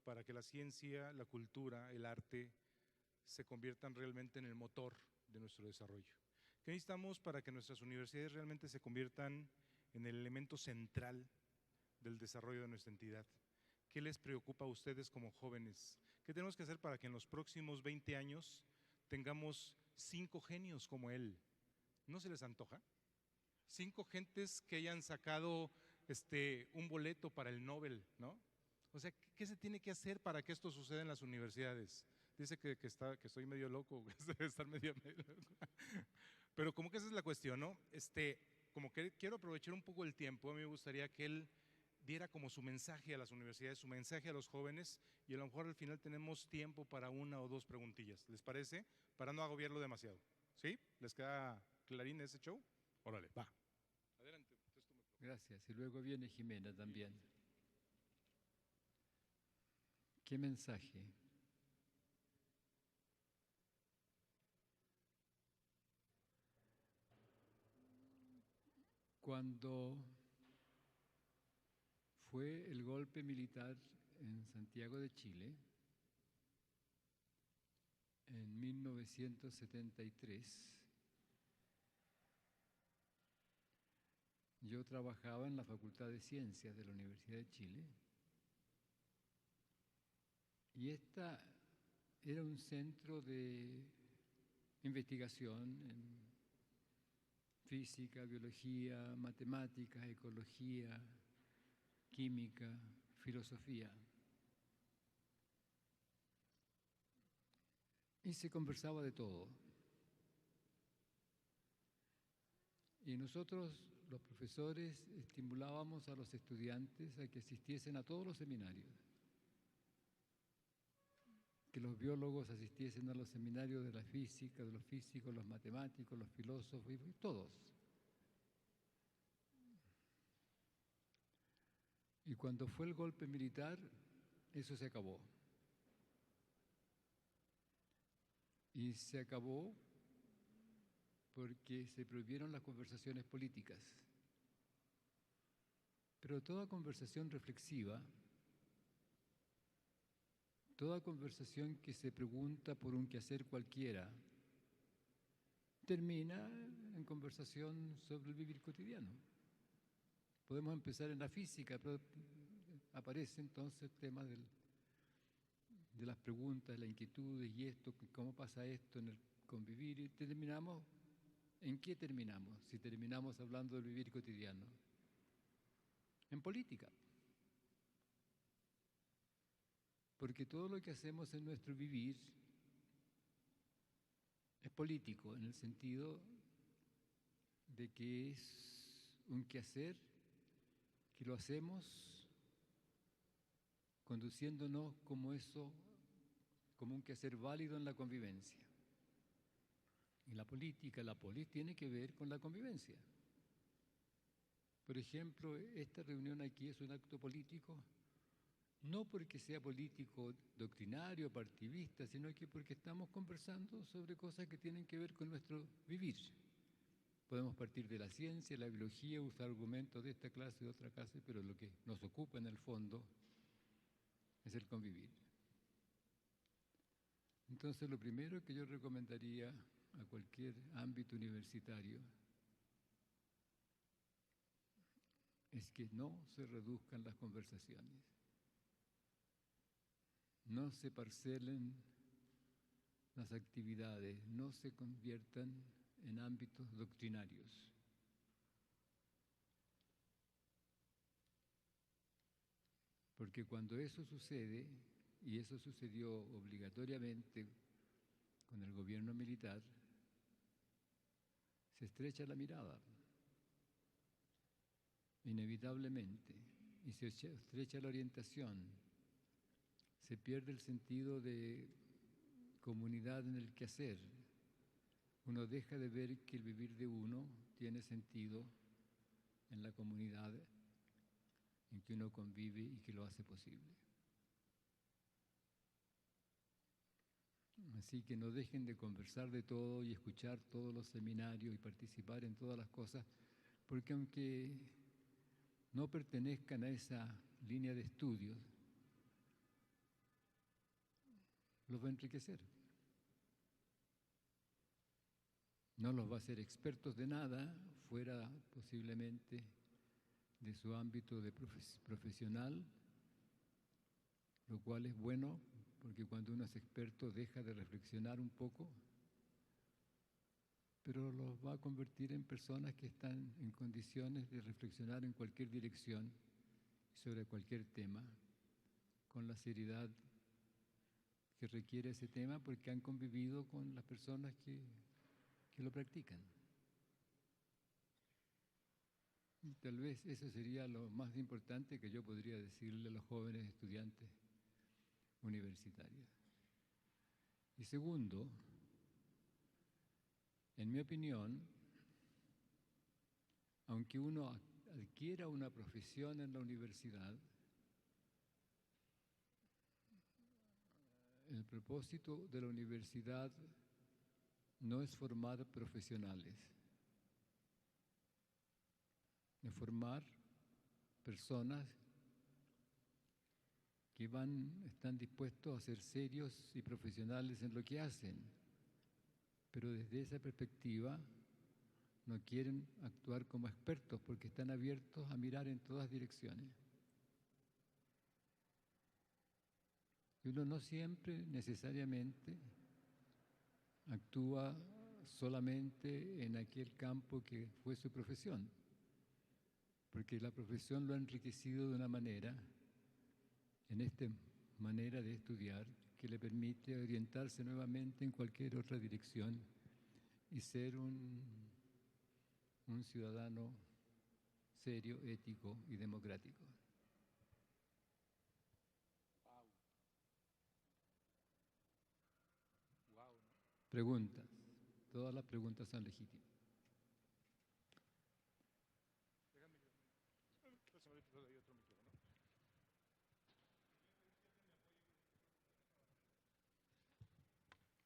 para que la ciencia, la cultura, el arte se conviertan realmente en el motor de nuestro desarrollo? ¿Qué necesitamos para que nuestras universidades realmente se conviertan en el elemento central del desarrollo de nuestra entidad? ¿Qué les preocupa a ustedes como jóvenes? ¿Qué tenemos que hacer para que en los próximos 20 años tengamos 5 genios como él? ¿No se les antoja? 5 gentes que hayan sacado un boleto para el Nobel, ¿no? O sea, ¿qué se tiene que hacer para que esto suceda en las universidades? Dice que estoy medio loco, que debe estar medio loco. Pero como que esa es la cuestión, ¿no? Como que quiero aprovechar un poco el tiempo, a mí me gustaría que él diera como su mensaje a las universidades, su mensaje a los jóvenes, y a lo mejor al final tenemos tiempo para 1 o 2 preguntillas, ¿les parece? Para no agobiarlo demasiado, ¿sí? ¿Les queda clarín ese show? Órale, va. Adelante. Gracias. Y luego viene Jimena también. ¿Qué mensaje? Cuando fue el golpe militar en Santiago de Chile, en 1973, yo trabajaba en la Facultad de Ciencias de la Universidad de Chile y esta era un centro de investigación en física, biología, matemáticas, ecología, química, filosofía. Y se conversaba de todo. Y nosotros, los profesores, estimulábamos a los estudiantes a que asistiesen a todos los seminarios. Que los biólogos asistiesen a los seminarios de la física, de los físicos, los matemáticos, los filósofos, y todos. Y cuando fue el golpe militar, eso se acabó. Y se acabó porque se prohibieron las conversaciones políticas. Pero toda conversación reflexiva, toda conversación que se pregunta por un quehacer cualquiera, termina en conversación sobre el vivir cotidiano. Podemos empezar en la física, pero aparece entonces el tema de las preguntas, las inquietudes y esto, cómo pasa esto en el convivir, y terminamos. ¿En qué terminamos? Si terminamos hablando del vivir cotidiano. En política. Porque todo lo que hacemos en nuestro vivir es político, en el sentido de que es un quehacer que lo hacemos conduciéndonos como un quehacer válido en la convivencia. Y la política tiene que ver con la convivencia. Por ejemplo, esta reunión aquí es un acto político, no porque sea político doctrinario, partidista, sino que porque estamos conversando sobre cosas que tienen que ver con nuestro vivir. Podemos partir de la ciencia, la biología, usar argumentos de esta clase, de otra clase, pero lo que nos ocupa en el fondo es el convivir. Entonces, lo primero que yo recomendaría a cualquier ámbito universitario es que no se reduzcan las conversaciones, no se parcelen las actividades, no se conviertan en ámbitos doctrinarios. Porque cuando eso sucede, y eso sucedió obligatoriamente con el gobierno militar, se estrecha la mirada, inevitablemente, y se estrecha la orientación, se pierde el sentido de comunidad en el quehacer. Uno deja de ver que el vivir de uno tiene sentido en la comunidad en que uno convive y que lo hace posible. Así que no dejen de conversar de todo y escuchar todos los seminarios y participar en todas las cosas, porque aunque no pertenezcan a esa línea de estudios, los va a enriquecer. No los va a hacer expertos de nada, fuera posiblemente de su ámbito de profesional, lo cual es bueno, porque cuando uno es experto deja de reflexionar un poco, pero los va a convertir en personas que están en condiciones de reflexionar en cualquier dirección, sobre cualquier tema, con la seriedad que requiere ese tema, porque han convivido con las personas que lo practican. Y tal vez eso sería lo más importante que yo podría decirle a los jóvenes estudiantes universitarios. Y segundo, en mi opinión, aunque uno adquiera una profesión en la universidad, el propósito de la universidad no es formar profesionales, es formar personas que están dispuestos a ser serios y profesionales en lo que hacen, pero desde esa perspectiva no quieren actuar como expertos porque están abiertos a mirar en todas direcciones. Y uno no siempre necesariamente actúa solamente en aquel campo que fue su profesión, porque la profesión lo ha enriquecido de una manera, en esta manera de estudiar, que le permite orientarse nuevamente en cualquier otra dirección y ser un ciudadano serio, ético y democrático. Preguntas. Todas las preguntas son legítimas.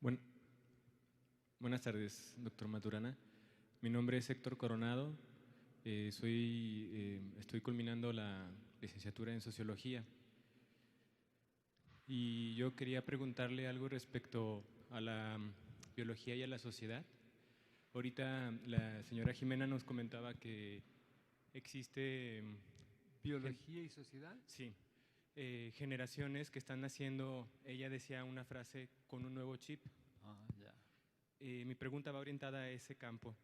Bueno, buenas tardes, doctor Maturana. Mi nombre es Héctor Coronado. Estoy culminando la licenciatura en Sociología. Y yo quería preguntarle algo respecto a la biología y a la sociedad. Ahorita la señora Jimena nos comentaba que existe… ¿Biología y sociedad? Sí. Generaciones que están naciendo, ella decía una frase, con un nuevo chip. Ya. Mi pregunta va orientada a ese campo.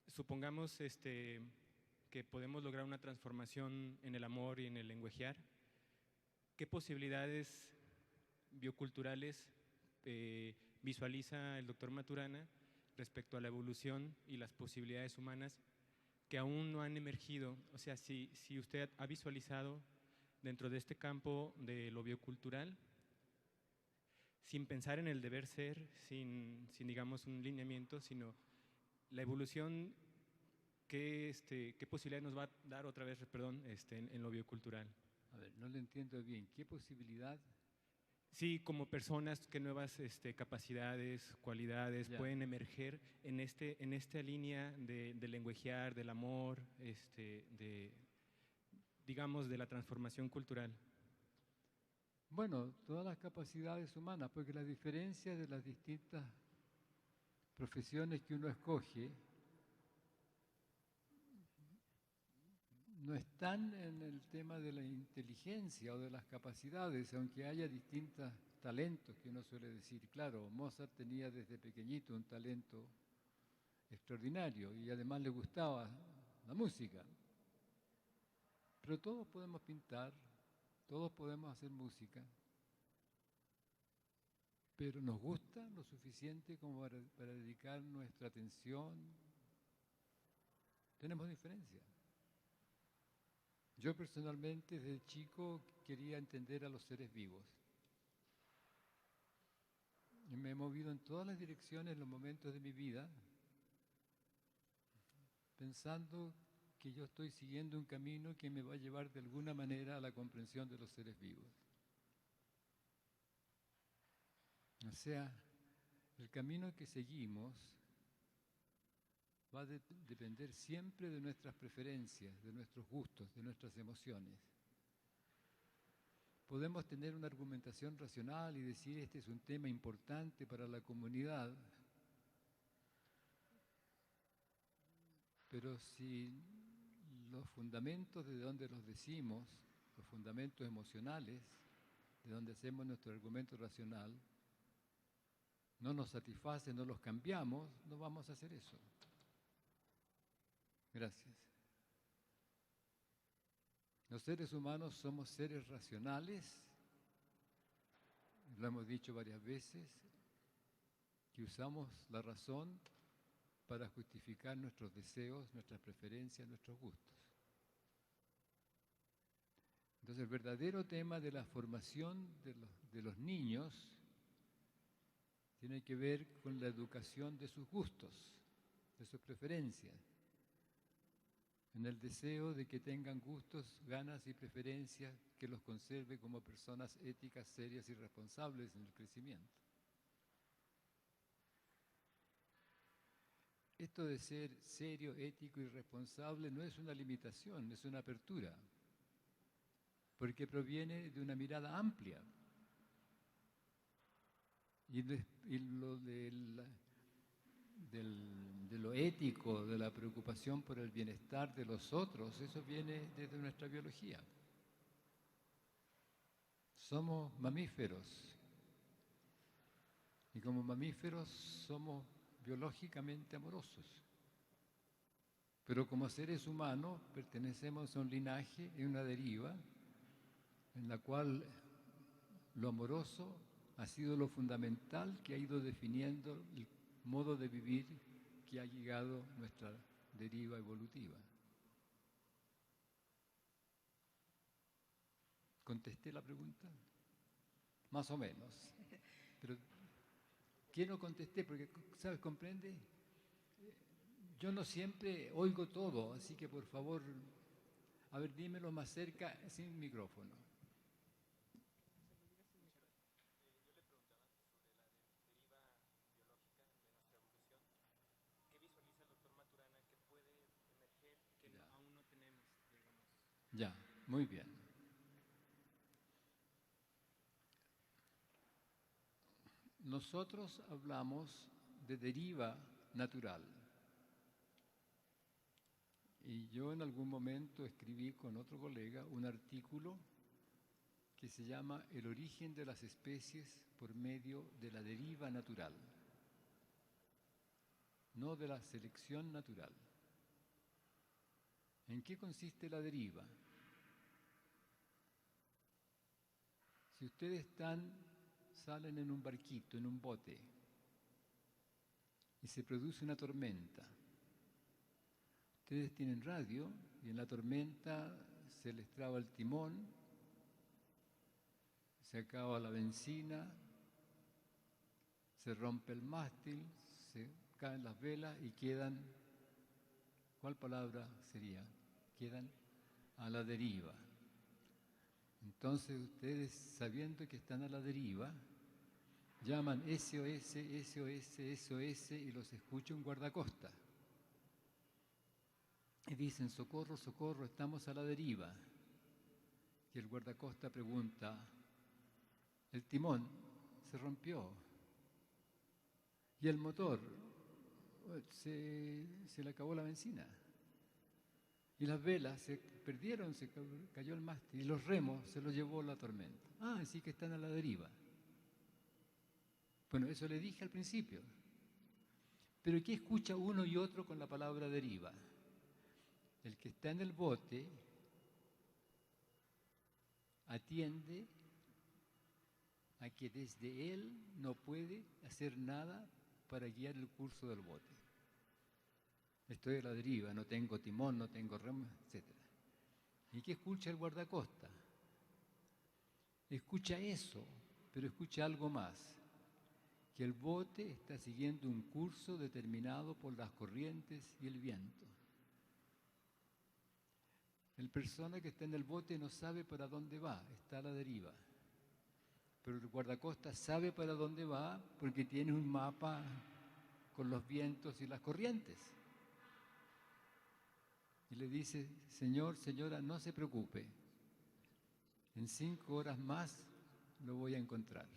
Supongamos que podemos lograr una transformación en el amor y en el lenguajear. ¿Qué posibilidades bioculturales visualiza el doctor Maturana respecto a la evolución y las posibilidades humanas que aún no han emergido? O sea, si usted ha visualizado dentro de este campo de lo biocultural, sin pensar en el deber ser, sin digamos un lineamiento, sino la evolución, ¿qué posibilidades nos va a dar otra vez, en lo biocultural? A ver, no le entiendo bien. ¿Qué posibilidad? Sí, como personas, ¿qué nuevas capacidades, cualidades pueden emerger en esta línea de lenguajear, del amor, digamos, de la transformación cultural? Bueno, todas las capacidades humanas, porque la diferencia de las distintas profesiones que uno escoge no están en el tema de la inteligencia o de las capacidades, aunque haya distintos talentos que uno suele decir. Claro, Mozart tenía desde pequeñito un talento extraordinario y además le gustaba la música. Pero todos podemos pintar, todos podemos hacer música, pero ¿nos gusta lo suficiente como para dedicar nuestra atención? Tenemos diferencias. Yo personalmente desde chico quería entender a los seres vivos. Y me he movido en todas las direcciones en los momentos de mi vida, pensando que yo estoy siguiendo un camino que me va a llevar de alguna manera a la comprensión de los seres vivos. O sea, el camino que seguimos va a depender siempre de nuestras preferencias, de nuestros gustos, de nuestras emociones. podemos tener una argumentación racional y decir este es un tema importante para la comunidad, pero si los fundamentos de donde los decimos, los fundamentos emocionales, de donde hacemos nuestro argumento racional, no nos satisfacen, no los cambiamos, no vamos a hacer eso. Gracias. Los seres humanos somos seres racionales, lo hemos dicho varias veces, que usamos la razón para justificar nuestros deseos, nuestras preferencias, nuestros gustos. Entonces, el verdadero tema de la formación de los niños tiene que ver con la educación de sus gustos, de sus preferencias, en el deseo de que tengan gustos, ganas y preferencias que los conserve como personas éticas, serias y responsables en el crecimiento. Esto de ser serio, ético y responsable no es una limitación, es una apertura, porque proviene de una mirada amplia. Y lo de lo ético, de la preocupación por el bienestar de los otros, eso viene desde nuestra biología. Somos mamíferos. Y como mamíferos somos biológicamente amorosos. Pero como seres humanos pertenecemos a un linaje y una deriva en la cual lo amoroso ha sido lo fundamental que ha ido definiendo el modo de vivir que ha llegado nuestra deriva evolutiva. ¿Contesté la pregunta? Más o menos. Pero ¿qué no contesté? Porque, ¿sabes? ¿Comprende? Yo no siempre oigo todo, así que por favor, a ver, dímelo más cerca, sin micrófono. Ya, muy bien. Nosotros hablamos de deriva natural. Y yo en algún momento escribí con otro colega un artículo que se llama El origen de las especies por medio de la deriva natural, no de la selección natural. ¿En qué consiste la deriva? Si ustedes salen en un barquito, en un bote, y se produce una tormenta, ustedes tienen radio y en la tormenta se les traba el timón, se acaba la benzina, se rompe el mástil, se caen las velas y quedan, ¿cuál palabra sería? Quedan a la deriva. Entonces ustedes, sabiendo que están a la deriva, llaman SOS, SOS, SOS y los escucha un guardacosta. Y dicen, socorro, socorro, estamos a la deriva. Y el guardacosta pregunta, el timón se rompió. Y el motor, se le acabó la benzina. Y las velas se perdieron, se cayó el mástil. Y los remos se los llevó la tormenta. Ah, así que están a la deriva. Bueno, eso le dije al principio. Pero ¿qué escucha uno y otro con la palabra deriva? El que está en el bote atiende a que desde él no puede hacer nada para guiar el curso del bote. Estoy a la deriva, no tengo timón, no tengo remo, etc. ¿Y qué escucha el guardacosta? Escucha eso, pero escucha algo más, que el bote está siguiendo un curso determinado por las corrientes y el viento. El persona que está en el bote no sabe para dónde va, está a la deriva. Pero el guardacosta sabe para dónde va porque tiene un mapa con los vientos y las corrientes. Y le dice, señor, señora, no se preocupe. en 5 horas más lo voy a encontrar.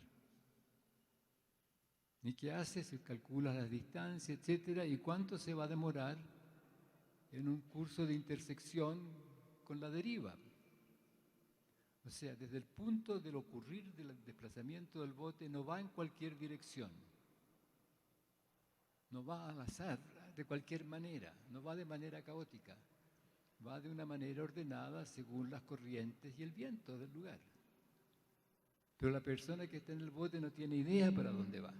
¿Y qué haces? Calculas las distancias, etcétera, y cuánto se va a demorar en un curso de intersección con la deriva. O sea, desde el punto del ocurrir del desplazamiento del bote no va en cualquier dirección, no va al azar de cualquier manera, no va de manera caótica, va de una manera ordenada según las corrientes y el viento del lugar. Pero la persona que está en el bote no tiene idea para dónde va.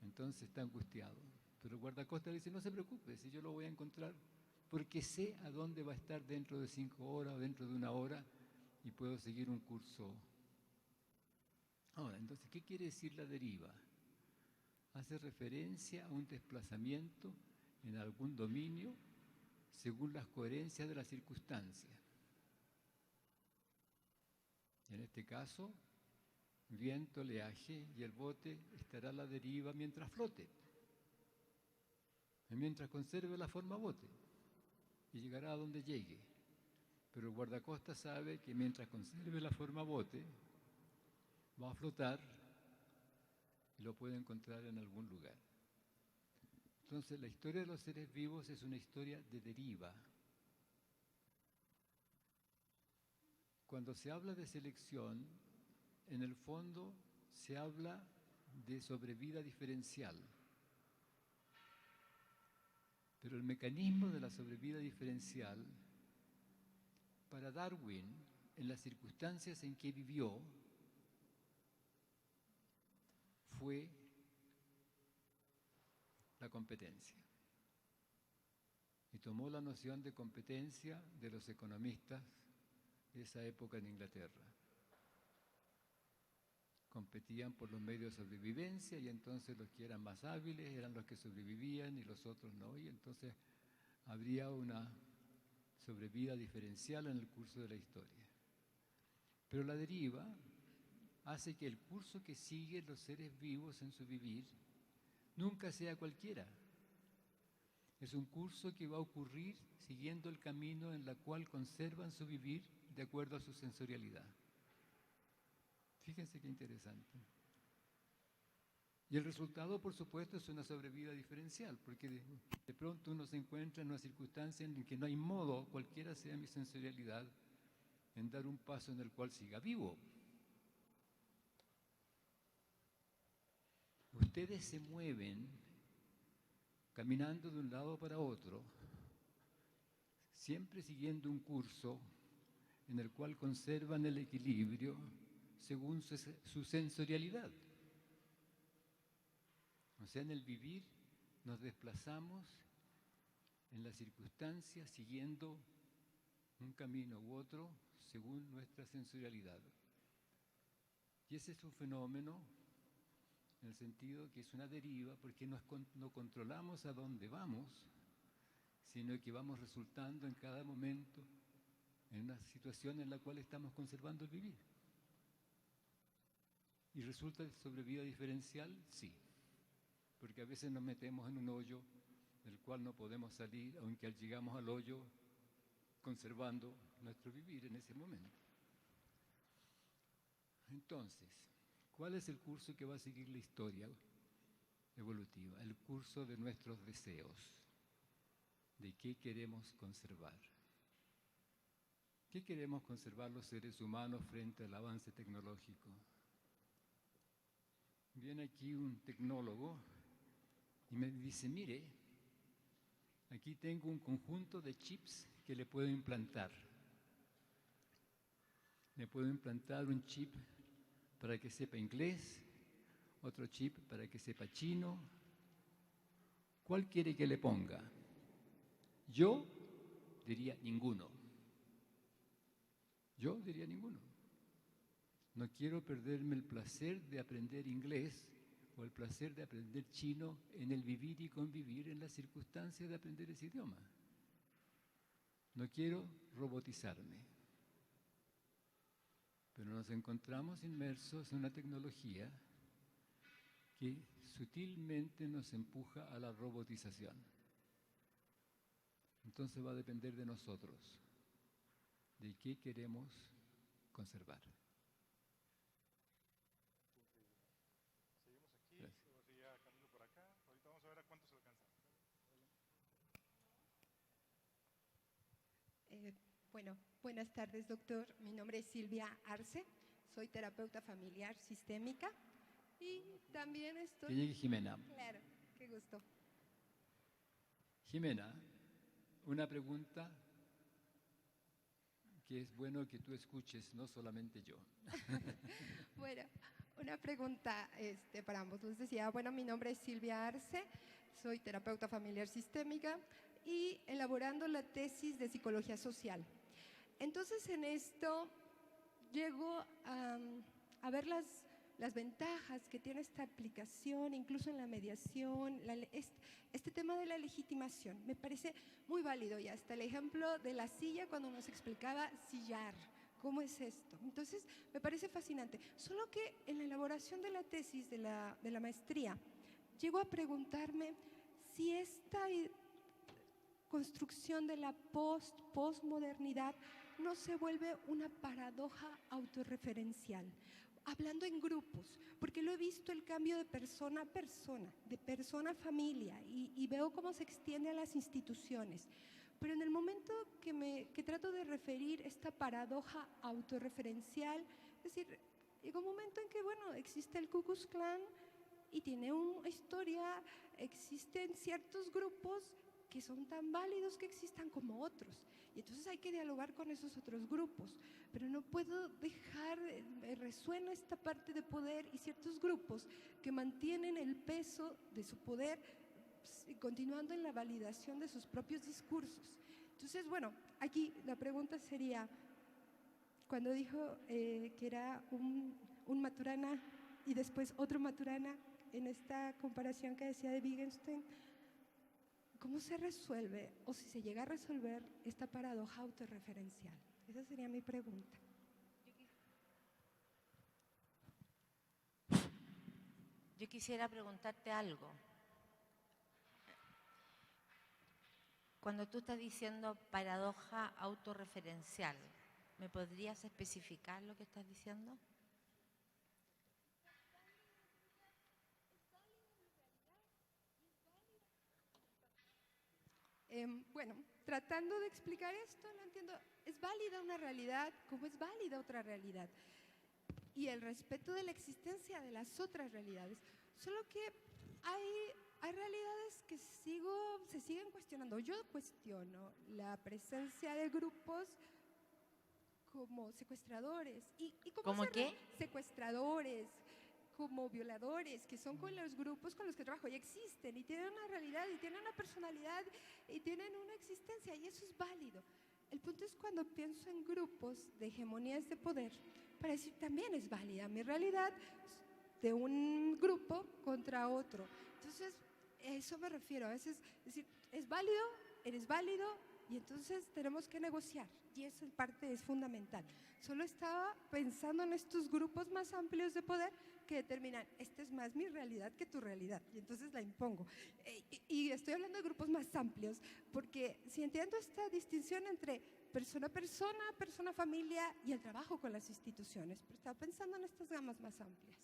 Entonces está angustiado. Pero el guardacosta le dice, no se preocupe, si yo lo voy a encontrar, porque sé a dónde va a estar dentro de 5 horas o dentro de 1 hora y puedo seguir un curso. Ahora, entonces, ¿qué quiere decir la deriva? Hace referencia a un desplazamiento en algún dominio según las coherencias de las circunstancias. En este caso, viento, oleaje, y el bote estará a la deriva mientras flote, y mientras conserve la forma bote, y llegará a donde llegue. Pero el guardacosta sabe que mientras conserve la forma bote, va a flotar y lo puede encontrar en algún lugar. Entonces, la historia de los seres vivos es una historia de deriva. Cuando se habla de selección, en el fondo se habla de sobrevida diferencial. Pero el mecanismo de la sobrevida diferencial, para Darwin, en las circunstancias en que vivió, fue la competencia. Y tomó la noción de competencia de los economistas de esa época en Inglaterra. Competían por los medios de sobrevivencia y entonces los que eran más hábiles eran los que sobrevivían y los otros no, y entonces habría una sobrevida diferencial en el curso de la historia. Pero la deriva hace que el curso que siguen los seres vivos en su vivir nunca sea cualquiera. Es un curso que va a ocurrir siguiendo el camino en el cual conservan su vivir de acuerdo a su sensorialidad. Fíjense qué interesante. Y el resultado, por supuesto, es una sobrevida diferencial, porque de pronto uno se encuentra en una circunstancia en que no hay modo, cualquiera sea mi sensorialidad, en dar un paso en el cual siga vivo. Ustedes se mueven caminando de un lado para otro, siempre siguiendo un curso en el cual conservan el equilibrio según su sensorialidad. O sea, en el vivir nos desplazamos en las circunstancias siguiendo un camino u otro según nuestra sensorialidad. Y ese es un fenómeno en el sentido que es una deriva porque no controlamos a dónde vamos, sino que vamos resultando en cada momento en una situación en la cual estamos conservando el vivir. ¿Y resulta de sobrevida diferencial? Sí, porque a veces nos metemos en un hoyo del cual no podemos salir, aunque llegamos al hoyo conservando nuestro vivir en ese momento. Entonces, ¿cuál es el curso que va a seguir la historia evolutiva? El curso de nuestros deseos, de qué queremos conservar. ¿Qué queremos conservar los seres humanos frente al avance tecnológico? Viene aquí un tecnólogo y me dice, mire, aquí tengo un conjunto de chips que le puedo implantar. Le puedo implantar un chip para que sepa inglés, otro chip para que sepa chino. ¿Cuál quiere que le ponga? Yo diría ninguno. Yo diría ninguno. No quiero perderme el placer de aprender inglés o el placer de aprender chino en el vivir y convivir en las circunstancias de aprender ese idioma. No quiero robotizarme. Pero nos encontramos inmersos en una tecnología que sutilmente nos empuja a la robotización. Entonces va a depender de nosotros, de qué queremos conservar. Seguimos aquí, Gracias. luego seguía Camilo por acá. Ahorita vamos a ver a cuántos alcanza. Bueno, buenas tardes, doctor. Mi nombre es Silvia Arce, soy terapeuta familiar sistémica y también Que estoy... llegue Jimena. Claro, qué gusto. Jimena, una pregunta que es bueno que tú escuches, no solamente yo. Bueno, una pregunta para ambos. Les decía, bueno, mi nombre es Silvia Arce, soy terapeuta familiar sistémica y elaborando la tesis de psicología social. Entonces, en esto llego a ver las ventajas que tiene esta aplicación, incluso en la mediación, este tema de la legitimación. Me parece muy válido, y hasta el ejemplo de la silla cuando nos explicaba sillar. ¿Cómo es esto? Entonces, me parece fascinante. Solo que en la elaboración de la tesis de la maestría, llego a preguntarme si esta construcción de la postmodernidad no se vuelve una paradoja autorreferencial, hablando en grupos, porque lo he visto el cambio de persona a persona, de persona a familia, y veo cómo se extiende a las instituciones. Pero en el momento que trato de referir esta paradoja autorreferencial, es decir, llega un momento en que, bueno, existe el Ku Klux Klan y tiene una historia, existen ciertos grupos que son tan válidos que existan como otros. Y entonces hay que dialogar con esos otros grupos. Pero no puedo dejar, me resuena esta parte de poder y ciertos grupos que mantienen el peso de su poder, continuando en la validación de sus propios discursos. Entonces, bueno, aquí la pregunta sería, cuando dijo que era un Maturana y después otro Maturana, en esta comparación que decía de Wittgenstein, ¿cómo se resuelve o si se llega a resolver esta paradoja autorreferencial? Esa sería mi pregunta. Yo quisiera preguntarte algo. Cuando tú estás diciendo paradoja autorreferencial, ¿me podrías especificar lo que estás diciendo? Bueno, tratando de explicar esto, no entiendo, es válida una realidad como es válida otra realidad. Y el respeto de la existencia de las otras realidades. Solo que hay realidades que se siguen cuestionando. Yo cuestiono la presencia de grupos como secuestradores. ¿Cómo qué? Secuestradores, como violadores, que son con los grupos con los que trabajo y existen y tienen una realidad y tienen una personalidad y tienen una existencia, y eso es válido. El punto es cuando pienso en grupos de hegemonías de poder, para decir también es válida mi realidad de un grupo contra otro. Entonces, a eso me refiero. A veces decir, es válido, eres válido, y entonces tenemos que negociar, y esa parte es fundamental. Solo estaba pensando en estos grupos más amplios de poder que determinan, esta es más mi realidad que tu realidad, y entonces la impongo. Y estoy hablando de grupos más amplios, porque si entiendo esta distinción entre persona a persona, persona a familia y el trabajo con las instituciones, pero estaba pensando en estas gamas más amplias.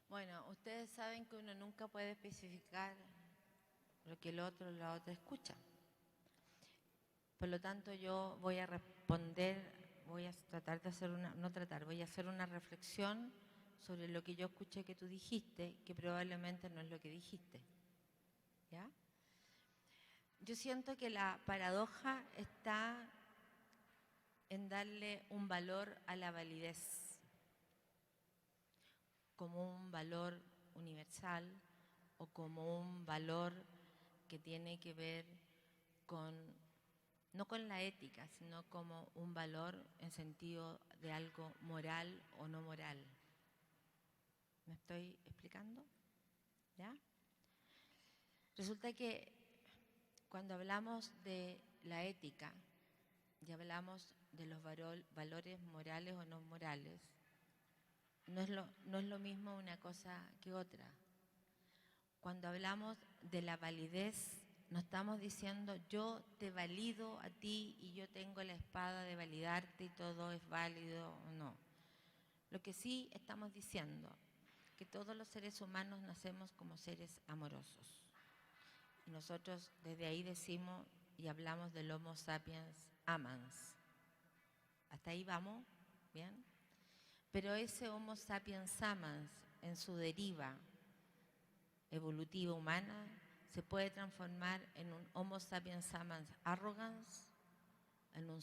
Bueno, ustedes saben que uno nunca puede especificar lo que el otro o la otra escucha. Por lo tanto, yo voy a responder, voy a tratar de hacer voy a hacer una reflexión sobre lo que yo escuché que tú dijiste, que probablemente no es lo que dijiste. ¿Ya? Yo siento que la paradoja está en darle un valor a la validez como un valor universal o como un valor que tiene que ver no con la ética, sino como un valor en sentido de algo moral o no moral. ¿Me estoy explicando? ¿Ya? Resulta que cuando hablamos de la ética y hablamos de los valores morales o no morales, no es lo mismo una cosa que otra. Cuando hablamos de la validez no estamos diciendo yo te valido a ti y yo tengo la espada de validarte y todo es válido o no. Lo que sí estamos diciendo, que todos los seres humanos nacemos como seres amorosos. Y nosotros desde ahí decimos y hablamos del Homo sapiens amans. ¿Hasta ahí vamos? ¿Bien? Pero ese Homo sapiens amans, en su deriva evolutiva humana, se puede transformar en un Homo sapiens amans arrogans, en un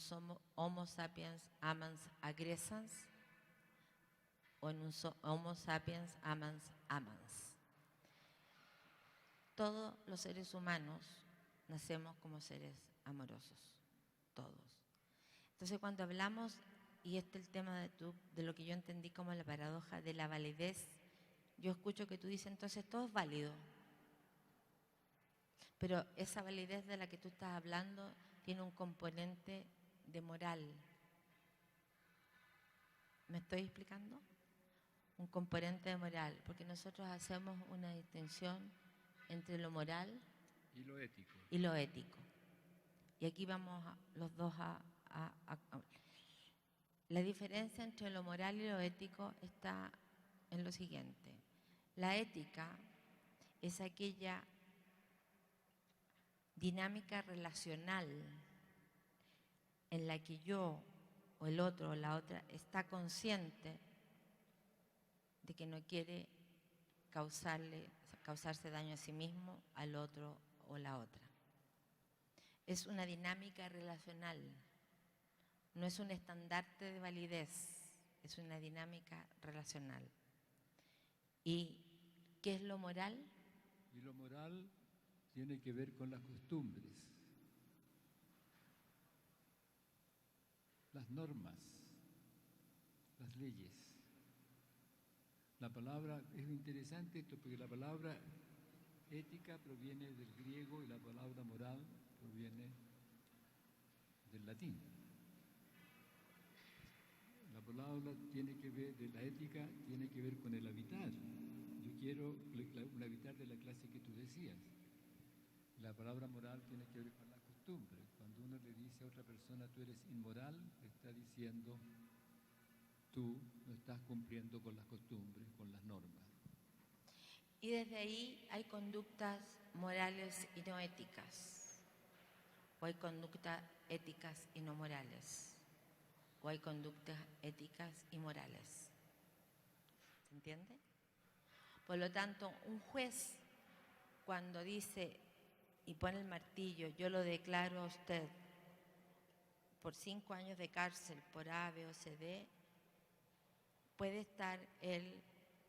Homo sapiens amans aggressans o en un Homo sapiens amans amans. Todos los seres humanos nacemos como seres amorosos, todos. Entonces cuando hablamos, y este es el tema de lo que yo entendí como la paradoja de la validez, yo escucho que tú dices, entonces todo es válido. Pero esa validez de la que tú estás hablando tiene un componente de moral. ¿Me estoy explicando? Un componente de moral, porque nosotros hacemos una distinción entre lo moral Y lo ético. y lo ético. Y aquí vamos los dos a la diferencia entre lo moral y lo ético está en lo siguiente. La ética es aquella dinámica relacional en la que yo o el otro o la otra está consciente de que no quiere causarse daño a sí mismo, al otro o la otra. Es una dinámica relacional, no es un estandarte de validez, es una dinámica relacional. ¿Y qué es lo moral? Y lo moral tiene que ver con las costumbres, las normas, las leyes. La palabra, es interesante esto, porque la palabra ética proviene del griego y la palabra moral proviene del latín. La palabra tiene que ver, de la ética, tiene que ver con el habitar. Yo quiero un habitar de la clase que tú decías. La palabra moral tiene que ver con la costumbre. Cuando uno le dice a otra persona, tú eres inmoral, le está diciendo, tú no estás cumpliendo con las costumbres, con las normas. Y desde ahí hay conductas morales y no éticas, o hay conductas éticas y no morales, o hay conductas éticas y morales. ¿Se entiende? Por lo tanto, un juez, cuando dice y pone el martillo, yo lo declaro a usted por 5 años de cárcel por A, B o C, D, puede estar él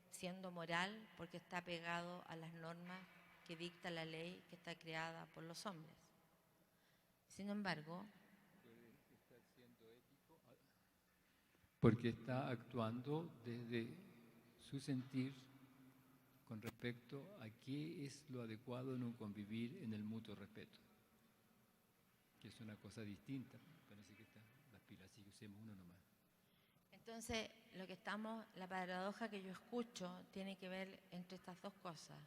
siendo moral porque está pegado a las normas que dicta la ley que está creada por los hombres. Sin embargo, Puede estar siendo ético porque está actuando desde su sentir con respecto a qué es lo adecuado en un convivir en el mutuo respeto, que es una cosa distinta. Parece que están las pilas, así que usemos uno nomás. entonces la paradoja que yo escucho tiene que ver entre estas dos cosas,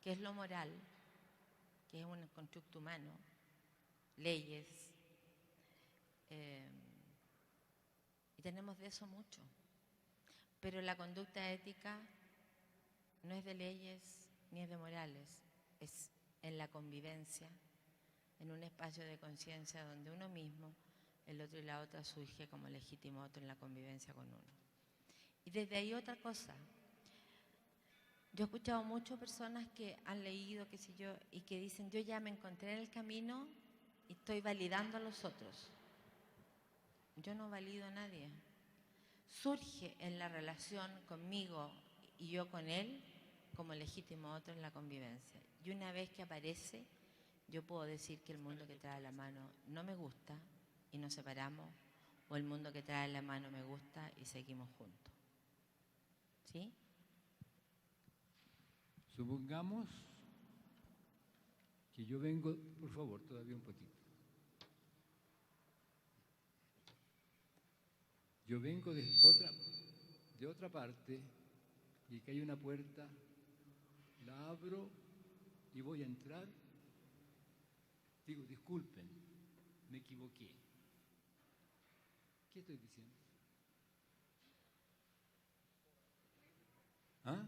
que es lo moral, que es un constructo humano, leyes, y tenemos de eso mucho. Pero la conducta ética no es de leyes ni es de morales, es en la convivencia, en un espacio de conciencia donde uno mismo, el otro y la otra surge como legítimo otro en la convivencia con uno. Y desde ahí otra cosa. Yo he escuchado muchas personas que han leído, qué sé yo, y que dicen, yo ya me encontré en el camino y estoy validando a los otros. Yo no valido a nadie. Surge en la relación conmigo y yo con él como legítimo otro en la convivencia. Y una vez que aparece, yo puedo decir que el mundo que trae la mano no me gusta y nos separamos, o el mundo que trae la mano me gusta y seguimos juntos. ¿Sí? Supongamos que yo vengo, por favor, todavía un poquito. Yo vengo de otra parte y que hay una puerta, la abro y voy a entrar Digo, disculpen, me equivoqué. ¿Qué estoy diciendo? ¿Ah?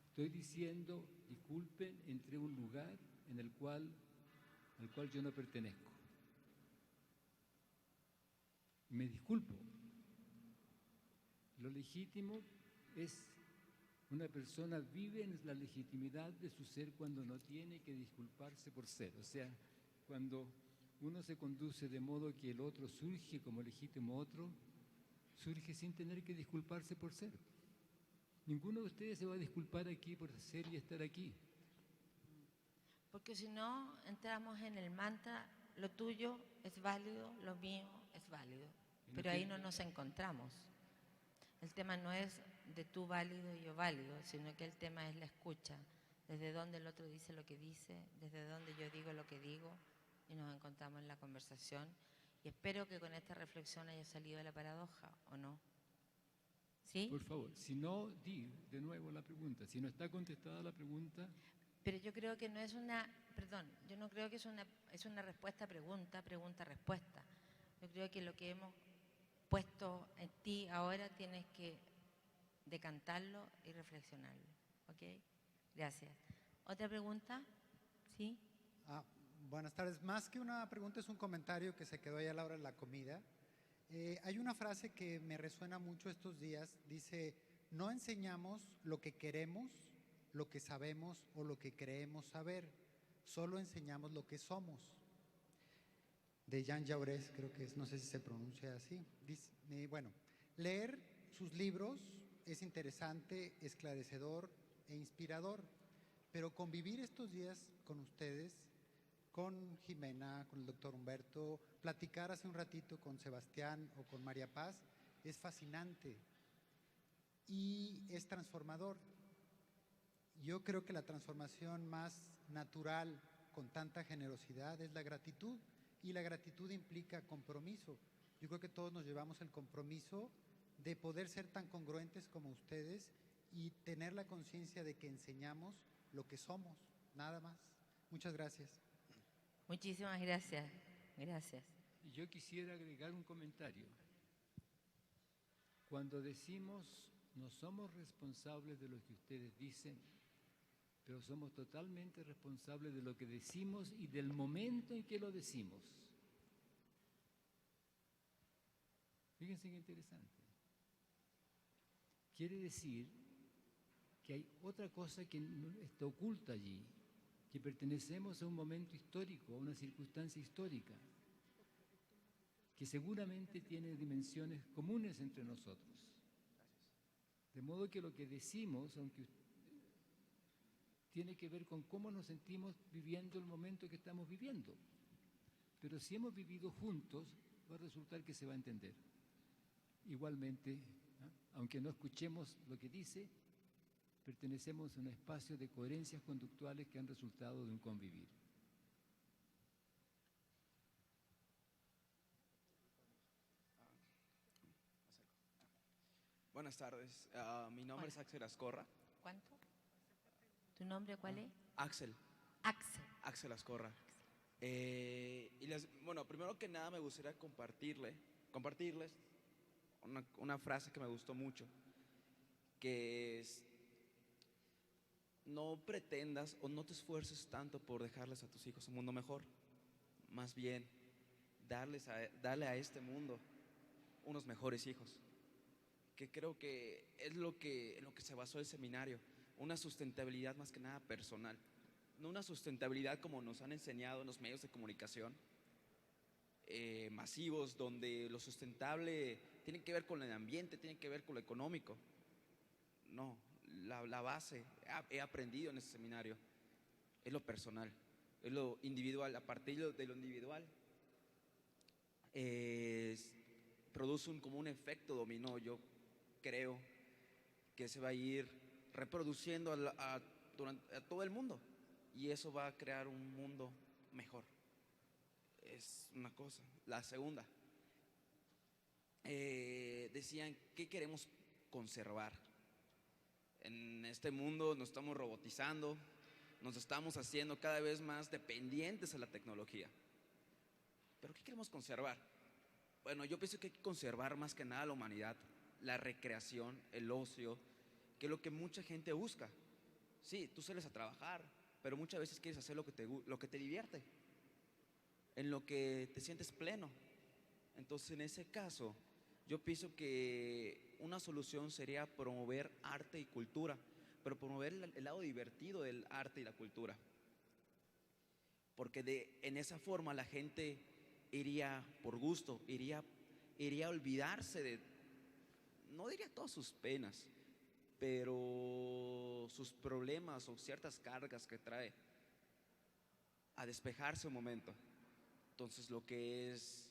Estoy diciendo, disculpen, entré a un lugar al cual yo no pertenezco. Me disculpo. Lo legítimo es, una persona vive en la legitimidad de su ser cuando no tiene que disculparse por ser. O sea, cuando uno se conduce de modo que el otro surge como legítimo otro, surge sin tener que disculparse por ser. Ninguno de ustedes se va a disculpar aquí por ser y estar aquí. Porque si no, entramos en el mantra, lo tuyo es válido, lo mío es válido. Pero ahí no nos encontramos. El tema no es de tú válido y yo válido, sino que el tema es la escucha. Desde donde el otro dice lo que dice, desde donde yo digo lo que digo, y nos encontramos en la conversación. Y espero que con esta reflexión haya salido de la paradoja, ¿o no? ¿Sí? Por favor, si no, di de nuevo la pregunta. Si no está contestada la pregunta... Pero yo creo que no es una, perdón, yo no creo que es una respuesta-pregunta, pregunta-respuesta. Yo creo que lo que hemos puesto en ti ahora tienes que decantarlo y reflexionarlo. ¿Ok? Gracias. ¿Otra pregunta? ¿Sí? Buenas tardes. Más que una pregunta, es un comentario que se quedó ahí a la hora de la comida. Hay una frase que me resuena mucho estos días. Dice, no enseñamos lo que queremos, lo que sabemos o lo que creemos saber. Solo enseñamos lo que somos. De Jean Jaurès, creo que es, no sé si se pronuncia así. Dice, bueno, leer sus libros es interesante, esclarecedor e inspirador, pero convivir estos días con ustedes, con Jimena, con el doctor Humberto, platicar hace un ratito con Sebastián o con María Paz, es fascinante y es transformador. Yo creo que la transformación más natural con tanta generosidad es la gratitud, y la gratitud implica compromiso. Yo creo que todos nos llevamos el compromiso de poder ser tan congruentes como ustedes y tener la conciencia de que enseñamos lo que somos, nada más. Muchas gracias. Muchísimas gracias. Gracias. Y yo quisiera agregar un comentario. Cuando decimos no somos responsables de lo que ustedes dicen, pero somos totalmente responsables de lo que decimos y del momento en que lo decimos. Fíjense qué interesante. Quiere decir que hay otra cosa que está oculta allí, que pertenecemos a un momento histórico, a una circunstancia histórica, que seguramente tiene dimensiones comunes entre nosotros. De modo que lo que decimos, aunque tiene que ver con cómo nos sentimos viviendo el momento que estamos viviendo. Pero si hemos vivido juntos, va a resultar que se va a entender. Igualmente, aunque no escuchemos lo que dice, pertenecemos a un espacio de coherencias conductuales que han resultado de un convivir. Buenas tardes, mi nombre es Axel Ascorra. ¿Cuánto? ¿Tu nombre cuál es? Axel. Axel Ascorra. Bueno, primero que nada me gustaría compartirles una frase que me gustó mucho, que es: no pretendas o no te esfuerces tanto por dejarles a tus hijos un mundo mejor, más bien darle a este mundo unos mejores hijos, que creo que es lo que se basó el seminario, una sustentabilidad más que nada personal, no una sustentabilidad como nos han enseñado en los medios de comunicación masivos, donde lo sustentable tiene que ver con el ambiente, tiene que ver con lo económico. No, la base, he aprendido en ese seminario, es lo personal, es lo individual. A partir de lo individual produce como un efecto dominó. Yo creo que se va a ir reproduciendo a todo el mundo, y eso va a crear un mundo mejor. Es una cosa. La segunda, decían, ¿qué queremos conservar? En este mundo nos estamos robotizando, nos estamos haciendo cada vez más dependientes a la tecnología. ¿Pero qué queremos conservar? Bueno, yo pienso que hay que conservar más que nada la humanidad, la recreación, el ocio, que es lo que mucha gente busca. Sí, tú sales a trabajar, pero muchas veces quieres hacer lo que te divierte, en lo que te sientes pleno. Entonces, en ese caso, yo pienso que una solución sería promover arte y cultura, pero promover el lado divertido del arte y la cultura. Porque en esa forma la gente iría por gusto, iría a olvidarse de, no diría todas sus penas, pero sus problemas o ciertas cargas que trae, a despejarse un momento. Entonces, lo que es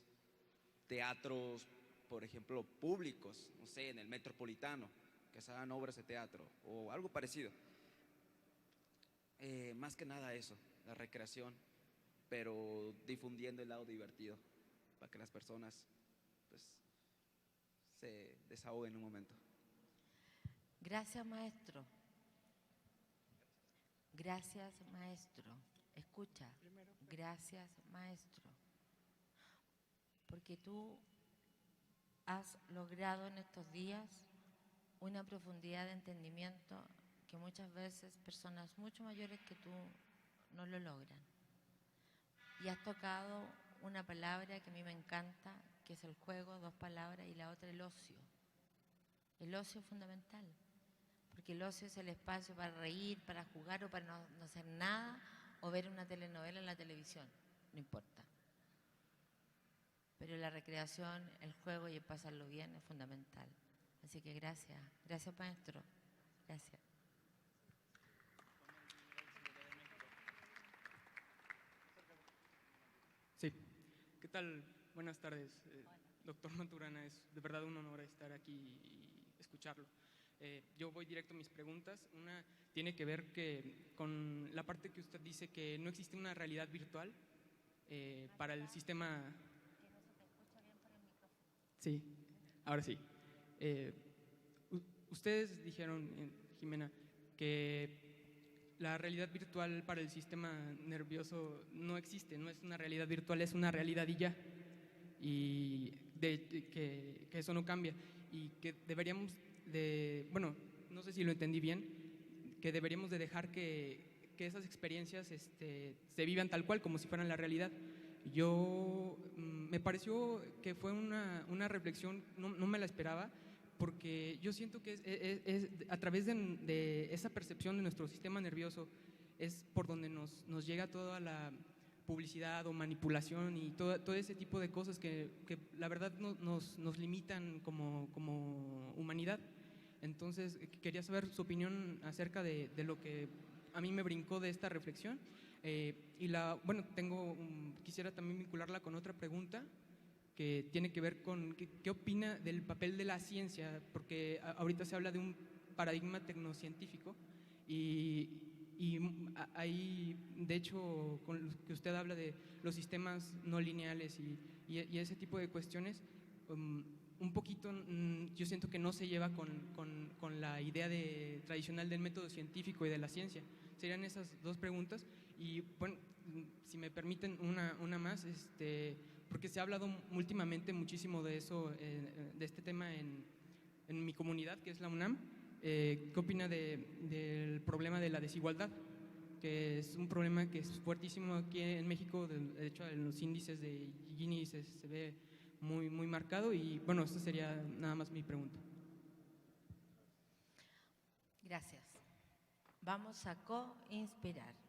teatros, por ejemplo, públicos, no sé, en el Metropolitano, que se hagan obras de teatro o algo parecido. Más que nada eso, la recreación, pero difundiendo el lado divertido para que las personas pues se desahoguen un momento. Gracias, maestro. Gracias, maestro. Escucha. Gracias, maestro. Porque tú has logrado en estos días una profundidad de entendimiento que muchas veces personas mucho mayores que tú no lo logran. Y has tocado una palabra que a mí me encanta, que es el juego, 2 palabras, y la otra el ocio. El ocio es fundamental, porque el ocio es el espacio para reír, para jugar o para no hacer nada, o ver una telenovela en la televisión, no importa. Pero la recreación, el juego y el pasarlo bien es fundamental. Así que gracias, gracias maestro, gracias. Sí, ¿qué tal? Buenas tardes, doctor Maturana, es de verdad un honor estar aquí y escucharlo. Yo voy directo a mis preguntas. Una tiene que ver con la parte que usted dice que no existe una realidad virtual para el sistema. Sí, ahora sí. Ustedes dijeron, Jimena, que la realidad virtual para el sistema nervioso no existe, no es una realidad virtual, es una realidad y ya. Y que eso no cambia. Y que deberíamos bueno, no sé si lo entendí bien, que deberíamos de dejar que esas experiencias se vivan tal cual, como si fueran la realidad. Yo me pareció que fue una reflexión, no me la esperaba, porque yo siento que es a través de esa percepción de nuestro sistema nervioso es por donde nos llega toda la publicidad o manipulación y todo ese tipo de cosas que la verdad nos limitan como humanidad. Entonces, quería saber su opinión acerca de lo que a mí me brincó de esta reflexión. Bueno, quisiera también vincularla con otra pregunta que tiene que ver con qué opina del papel de la ciencia, porque ahorita se habla de un paradigma tecnocientífico y hay, de hecho, con lo que usted habla de los sistemas no lineales y ese tipo de cuestiones, un poquito yo siento que no se lleva con la idea tradicional del método científico y de la ciencia. Serían esas 2 preguntas. Y bueno, si me permiten una más, porque se ha hablado últimamente muchísimo de eso, de este tema en mi comunidad, que es la UNAM. ¿Qué opina del problema de la desigualdad? Que es un problema que es fuertísimo aquí en México, de hecho en los índices de Gini se ve muy, muy marcado. Y bueno, esta sería nada más mi pregunta. Gracias. Vamos a co-inspirar.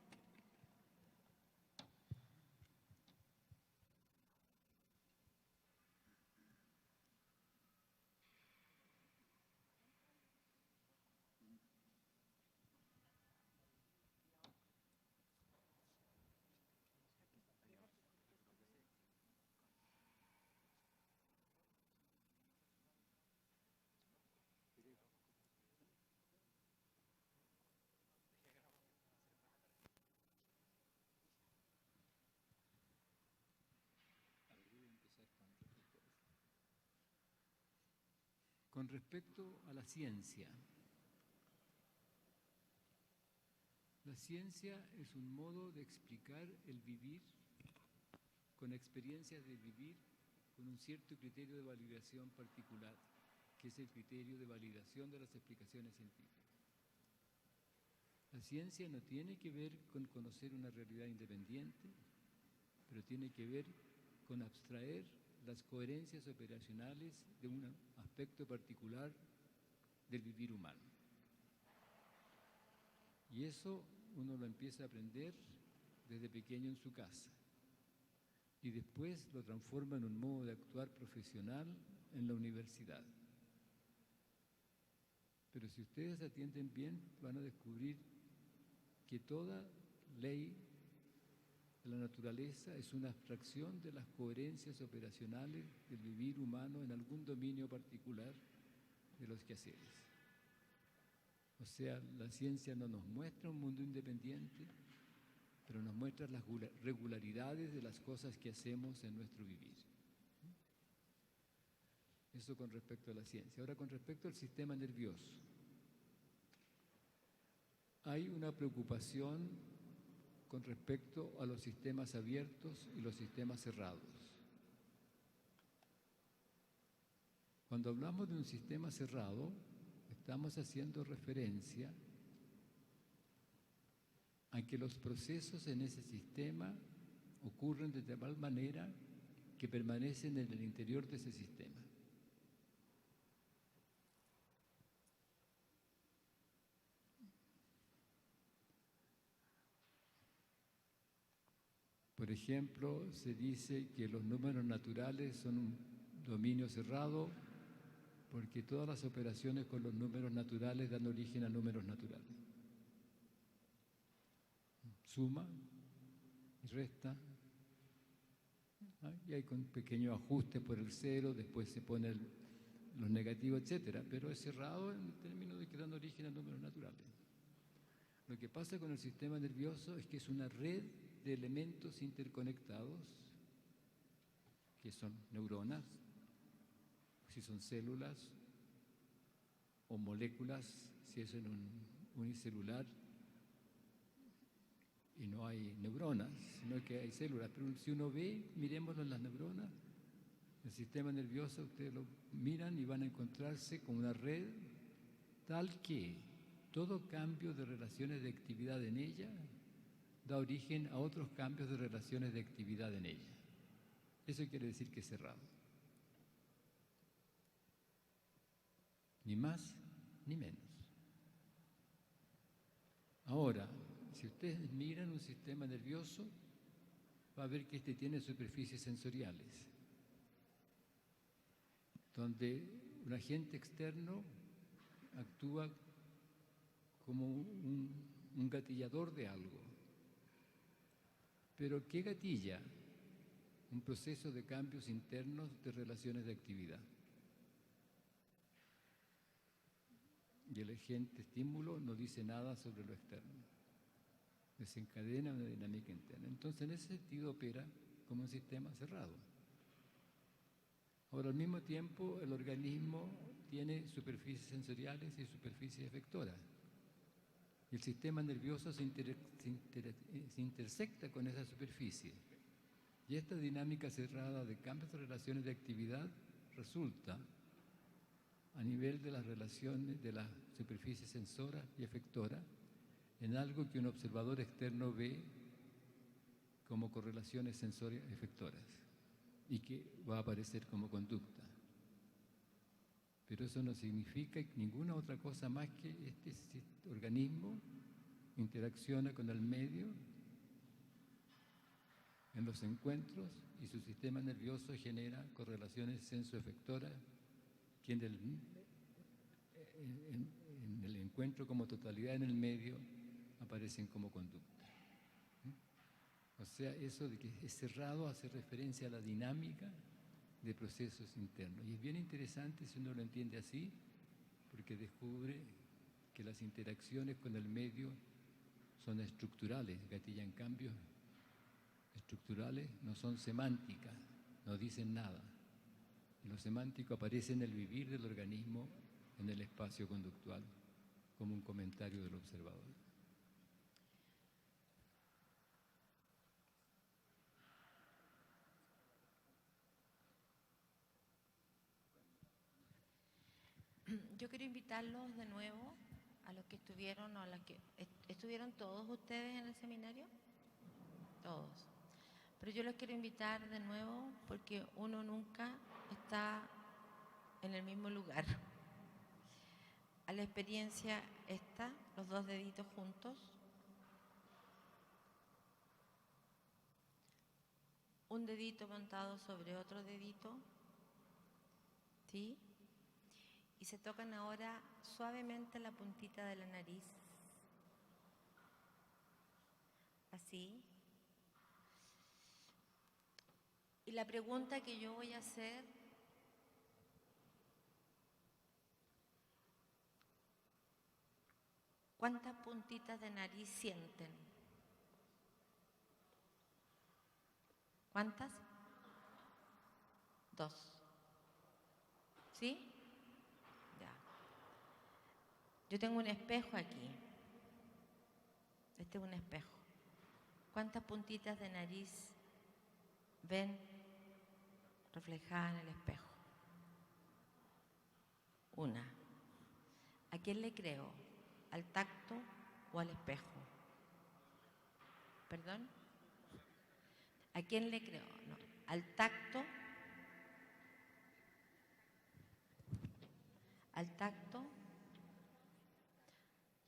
Con respecto a la ciencia, La ciencia es un modo de explicar el vivir con experiencias de vivir con un cierto criterio de validación particular, que es el criterio de validación de las explicaciones científicas. La ciencia no tiene que ver con conocer una realidad independiente, pero tiene que ver con abstraer las coherencias operacionales de un aspecto particular del vivir humano. Y eso uno lo empieza a aprender desde pequeño en su casa y después lo transforma en un modo de actuar profesional en la universidad. Pero si ustedes atienden bien, van a descubrir que toda ley de la naturaleza es una abstracción de las coherencias operacionales del vivir humano en algún dominio particular de los quehaceres. O sea, la ciencia no nos muestra un mundo independiente, pero nos muestra las regularidades de las cosas que hacemos en nuestro vivir. Eso con respecto a la ciencia. Ahora, con respecto al sistema nervioso. Hay una preocupación con respecto a los sistemas abiertos y los sistemas cerrados. Cuando hablamos de un sistema cerrado, estamos haciendo referencia a que los procesos en ese sistema ocurren de tal manera que permanecen en el interior de ese sistema. Por ejemplo, se dice que los números naturales son un dominio cerrado porque todas las operaciones con los números naturales dan origen a números naturales. Suma y resta, y hay con pequeños ajustes por el cero, después se ponen los negativos, etcétera, pero es cerrado en términos de que dan origen a números naturales. Lo que pasa con el sistema nervioso es que es una red de elementos interconectados, que son neuronas, si son células, o moléculas, si es en un unicelular, y no hay neuronas, sino que hay células. Pero si uno ve, miremoslo en las neuronas, el sistema nervioso, ustedes lo miran y van a encontrarse con una red tal que todo cambio de relaciones de actividad en ella da origen a otros cambios de relaciones de actividad en ella. Eso quiere decir que es cerrado. Ni más ni menos. Ahora, si ustedes miran un sistema nervioso, va a ver que este tiene superficies sensoriales, donde un agente externo actúa como un gatillador de algo. Pero ¿qué gatilla? Un proceso de cambios internos de relaciones de actividad. Y el agente estímulo no dice nada sobre lo externo. Desencadena una dinámica interna. Entonces, en ese sentido opera como un sistema cerrado. Ahora, al mismo tiempo, el organismo tiene superficies sensoriales y superficies efectoras. El sistema nervioso se intersecta con esa superficie. Y esta dinámica cerrada de cambios de relaciones de actividad resulta, a nivel de las relaciones de la superficie sensora y efectora, en algo que un observador externo ve como correlaciones sensorias-efectoras y que va a aparecer como conducta. Pero eso no significa ninguna otra cosa más que este organismo interacciona con el medio en los encuentros y su sistema nervioso genera correlaciones sensoefectoras que en el encuentro como totalidad en el medio aparecen como conducta. O sea, eso de que es cerrado hace referencia a la dinámica de procesos internos. Y es bien interesante si uno lo entiende así, porque descubre que las interacciones con el medio son estructurales, gatillan cambios estructurales, no son semánticas, no dicen nada. Y lo semántico aparece en el vivir del organismo en el espacio conductual, como un comentario del observador. Yo quiero invitarlos de nuevo a los que estuvieron o a las que estuvieron todos ustedes en el seminario, todos. Pero yo los quiero invitar de nuevo porque uno nunca está en el mismo lugar. A la experiencia esta, los dos deditos juntos, un dedito montado sobre otro dedito, ¿sí? Y se tocan ahora suavemente la puntita de la nariz, así. Y la pregunta que yo voy a hacer, ¿cuántas puntitas de nariz sienten? ¿Cuántas? 2. ¿Sí? Ya. Yo tengo un espejo aquí. Este es un espejo. ¿Cuántas puntitas de nariz ven reflejadas en el espejo? Una. ¿A quién le creo? ¿Al tacto o al espejo? ¿Perdón? ¿A quién le creo? No. ¿Al tacto? ¿Al tacto?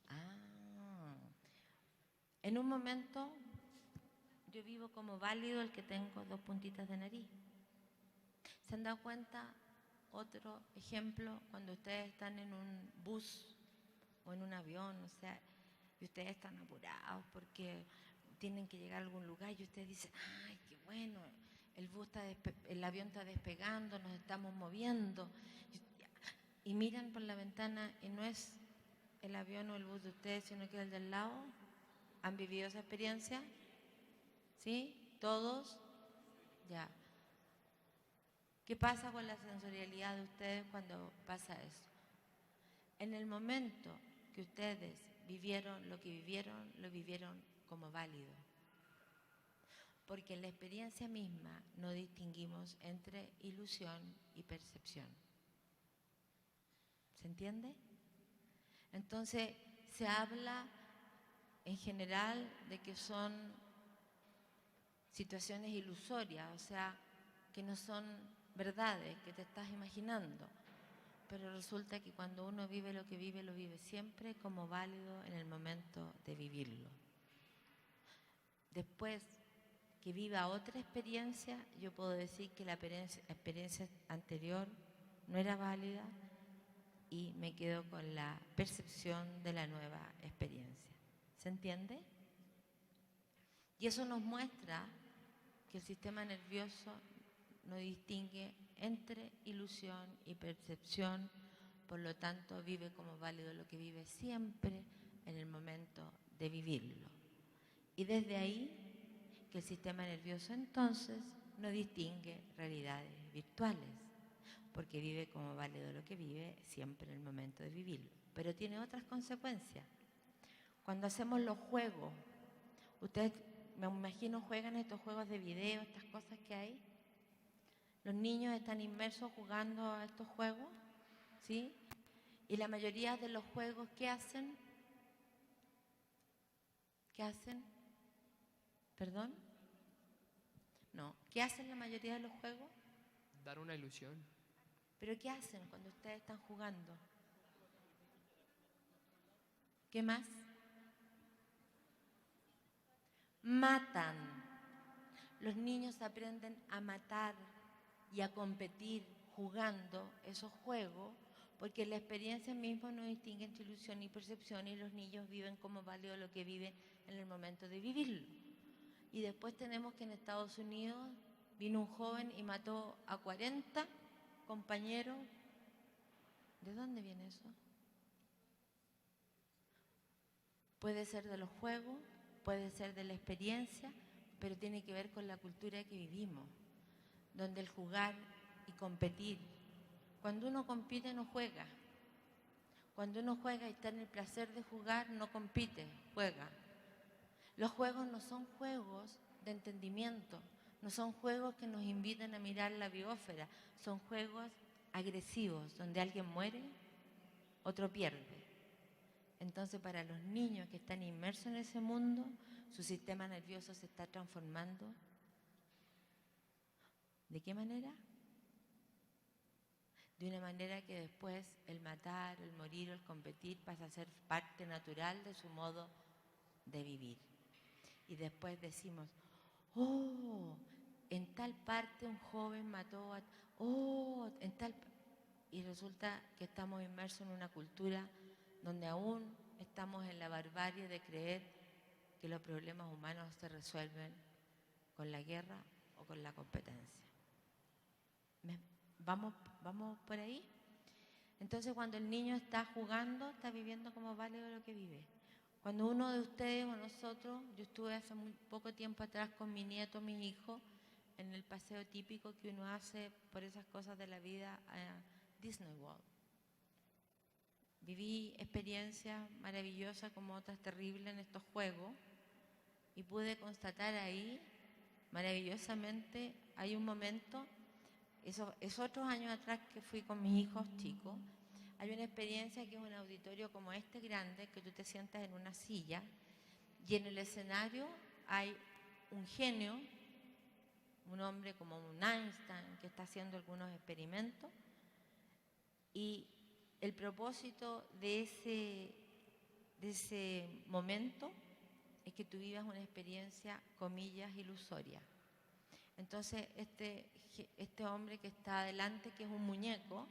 Ah. En un momento yo vivo como válido el que tengo 2 puntitas de nariz. ¿Se han dado cuenta? Otro ejemplo, cuando ustedes están en un bus o en un avión, o sea, y ustedes están apurados porque tienen que llegar a algún lugar y ustedes dicen, ay, qué bueno, el avión está despegando, nos estamos moviendo, y miran por la ventana y no es el avión o el bus de ustedes, sino que es el del lado. ¿Han vivido esa experiencia? ¿Sí? ¿Todos? Ya. ¿Qué pasa con la sensorialidad de ustedes cuando pasa eso? En el momento que ustedes vivieron, lo vivieron como válido. Porque en la experiencia misma no distinguimos entre ilusión y percepción. ¿Se entiende? Entonces, se habla en general de que son situaciones ilusorias, o sea, que no son verdades, que te estás imaginando. Pero resulta que cuando uno vive, lo vive siempre como válido en el momento de vivirlo. Después que viva otra experiencia, yo puedo decir que la experiencia anterior no era válida y me quedo con la percepción de la nueva experiencia. ¿Se entiende? Y eso nos muestra que el sistema nervioso no distingue entre ilusión y percepción, por lo tanto vive como válido lo que vive siempre en el momento de vivirlo. Y desde ahí que el sistema nervioso entonces no distingue realidades virtuales, porque vive como válido lo que vive siempre en el momento de vivirlo. Pero tiene otras consecuencias. Cuando hacemos los juegos, ustedes, me imagino, juegan estos juegos de video, estas cosas que hay. Los niños están inmersos jugando a estos juegos, ¿sí? Y la mayoría de los juegos, ¿qué hacen? ¿Qué hacen? ¿Perdón? No. ¿Qué hacen la mayoría de los juegos? Dar una ilusión. ¿Pero qué hacen cuando ustedes están jugando? ¿Qué más? Matan. Los niños aprenden a matar y a competir jugando esos juegos, porque la experiencia misma no distingue entre ilusión y percepción, y los niños viven como válido lo que viven en el momento de vivirlo. Y después tenemos que en Estados Unidos vino un joven y mató a 40 compañeros. ¿De dónde viene eso? Puede ser de los juegos, puede ser de la experiencia, pero tiene que ver con la cultura que vivimos, donde el jugar y competir, cuando uno compite no juega, cuando uno juega y está en el placer de jugar no compite, juega. Los juegos no son juegos de entendimiento, no son juegos que nos invitan a mirar la biosfera, son juegos agresivos, donde alguien muere, otro pierde. Entonces, para los niños que están inmersos en ese mundo, su sistema nervioso se está transformando. ¿De qué manera? De una manera que después el matar, el morir o el competir pasa a ser parte natural de su modo de vivir. Y después decimos, oh, en tal parte un joven mató a... oh, en tal... Y resulta que estamos inmersos en una cultura donde aún estamos en la barbarie de creer que los problemas humanos se resuelven con la guerra o con la competencia. ¿Vamos por ahí? Entonces, cuando el niño está jugando, está viviendo como válido lo que vive. Cuando uno de ustedes o nosotros, yo estuve hace muy poco tiempo atrás con mi nieto, mi hijo, en el paseo típico que uno hace por esas cosas de la vida a Disney World. Viví experiencias maravillosas como otras terribles en estos juegos y pude constatar ahí, maravillosamente, hay un momento, es otros años atrás que fui con mis hijos chicos, hay una experiencia que es un auditorio como este grande, que tú te sientas en una silla y en el escenario hay un genio, un hombre como un Einstein que está haciendo algunos experimentos y el propósito de ese momento es que tú vivas una experiencia, comillas, ilusoria. Entonces, este hombre que está adelante, que es un muñeco,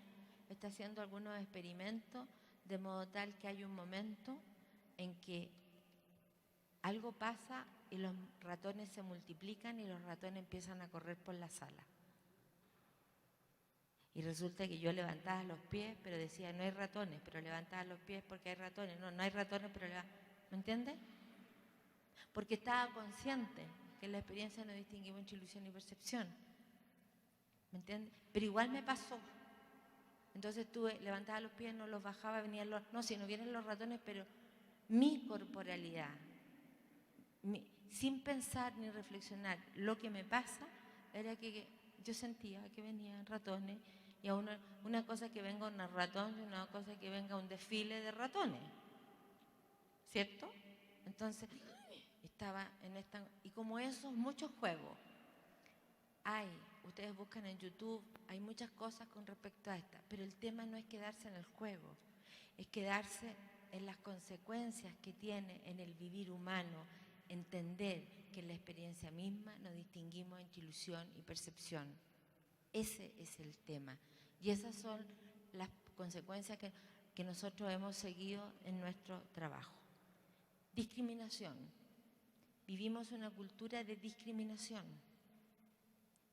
está haciendo algunos experimentos de modo tal que hay un momento en que algo pasa y los ratones se multiplican y los ratones empiezan a correr por la sala. Y resulta que yo levantaba los pies, pero decía, no hay ratones, pero levantaba los pies porque hay ratones. No, no hay ratones, pero ¿me entiendes? Porque estaba consciente que en la experiencia no distinguimos entre ilusión y percepción. ¿Me entiendes? Pero igual me pasó. Entonces levantaba los pies, no los bajaba, venían los... No, si no vienen los ratones, pero mi corporalidad, sin pensar ni reflexionar, lo que me pasa era que yo sentía que venían ratones y a una cosa que venga un ratón y una cosa que venga un desfile de ratones, ¿cierto? Entonces estaba en esta... Y como esos muchos juegos, ustedes buscan en YouTube, hay muchas cosas con respecto a esta, pero el tema no es quedarse en el juego, es quedarse en las consecuencias que tiene en el vivir humano, entender que en la experiencia misma nos distinguimos entre ilusión y percepción. Ese es el tema. Y esas son las consecuencias que nosotros hemos seguido en nuestro trabajo. Discriminación. Vivimos una cultura de discriminación.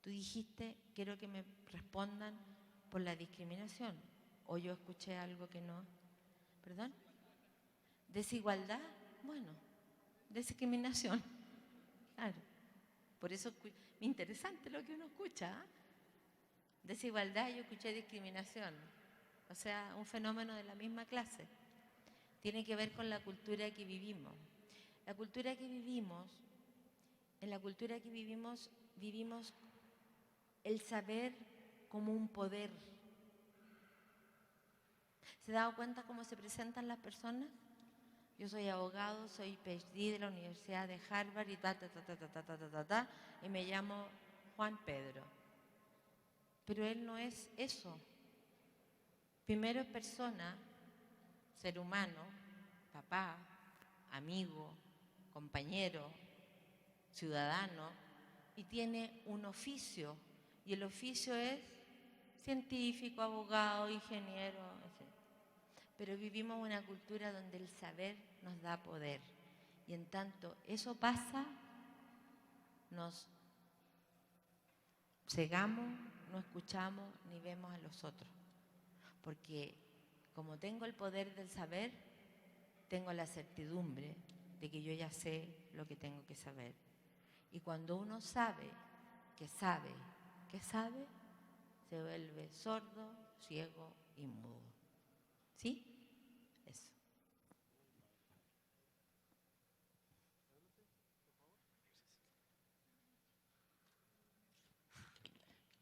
Tú dijiste, quiero que me respondan por la discriminación. O yo escuché algo que no. ¿Perdón? ¿Desigualdad? Bueno, discriminación. Claro. Por eso es interesante lo que uno escucha. ¿Eh? Desigualdad, yo escuché discriminación. O sea, un fenómeno de la misma clase. Tiene que ver con la cultura que vivimos. La cultura que vivimos, en la cultura que vivimos el saber como un poder. ¿Se ha dado cuenta cómo se presentan las personas? Yo soy abogado, soy PhD de la Universidad de Harvard y y me llamo Juan Pedro. Pero él no es eso. Primero es persona, ser humano, papá, amigo, compañero, ciudadano, y tiene un oficio. Y el oficio es científico, abogado, ingeniero, etc. Pero vivimos una cultura donde el saber nos da poder. Y en tanto eso pasa, nos cegamos, no escuchamos ni vemos a los otros. Porque como tengo el poder del saber, tengo la certidumbre de que yo ya sé lo que tengo que saber. Y cuando uno sabe, se vuelve sordo, ciego y mudo. ¿Sí? Eso.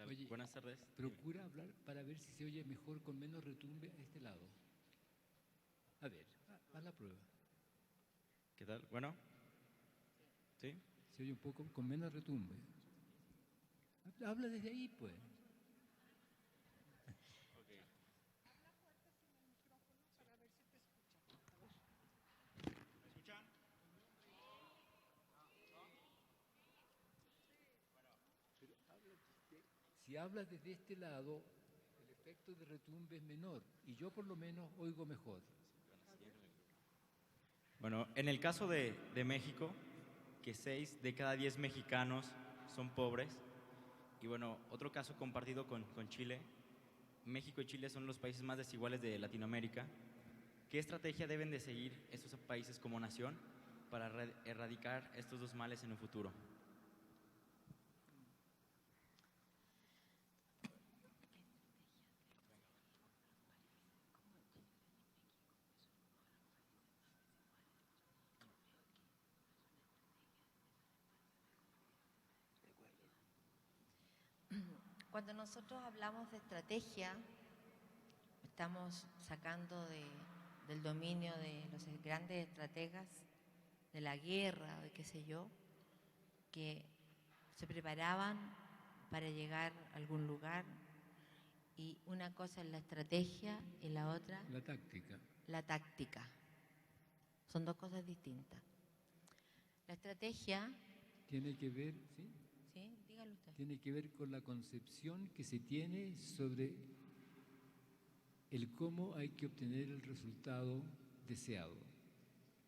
Oye, buenas tardes. Procura hablar para ver si se oye mejor, con menos retumbe a este lado. A ver, haz la prueba. ¿Qué tal? Bueno, ¿sí? Se oye un poco con menos retumbe. Habla desde ahí, pues. Si hablas desde este lado, el efecto de retumbe es menor y yo por lo menos oigo mejor. Bueno, en el caso de México, que 6 de cada 10 mexicanos son pobres, y bueno, otro caso compartido con Chile, México y Chile son los países más desiguales de Latinoamérica. ¿Qué estrategia deben de seguir estos países como nación para erradicar estos dos males en un futuro? Cuando nosotros hablamos de estrategia, estamos sacando del dominio de los grandes estrategas de la guerra, o de qué sé yo, que se preparaban para llegar a algún lugar, y una cosa es la estrategia y la otra La táctica. la táctica. Son dos cosas distintas. La estrategia, Tiene que ver, ¿sí? ¿sí? Dígalo usted. Tiene que ver con la concepción que se tiene sobre el cómo hay que obtener el resultado deseado.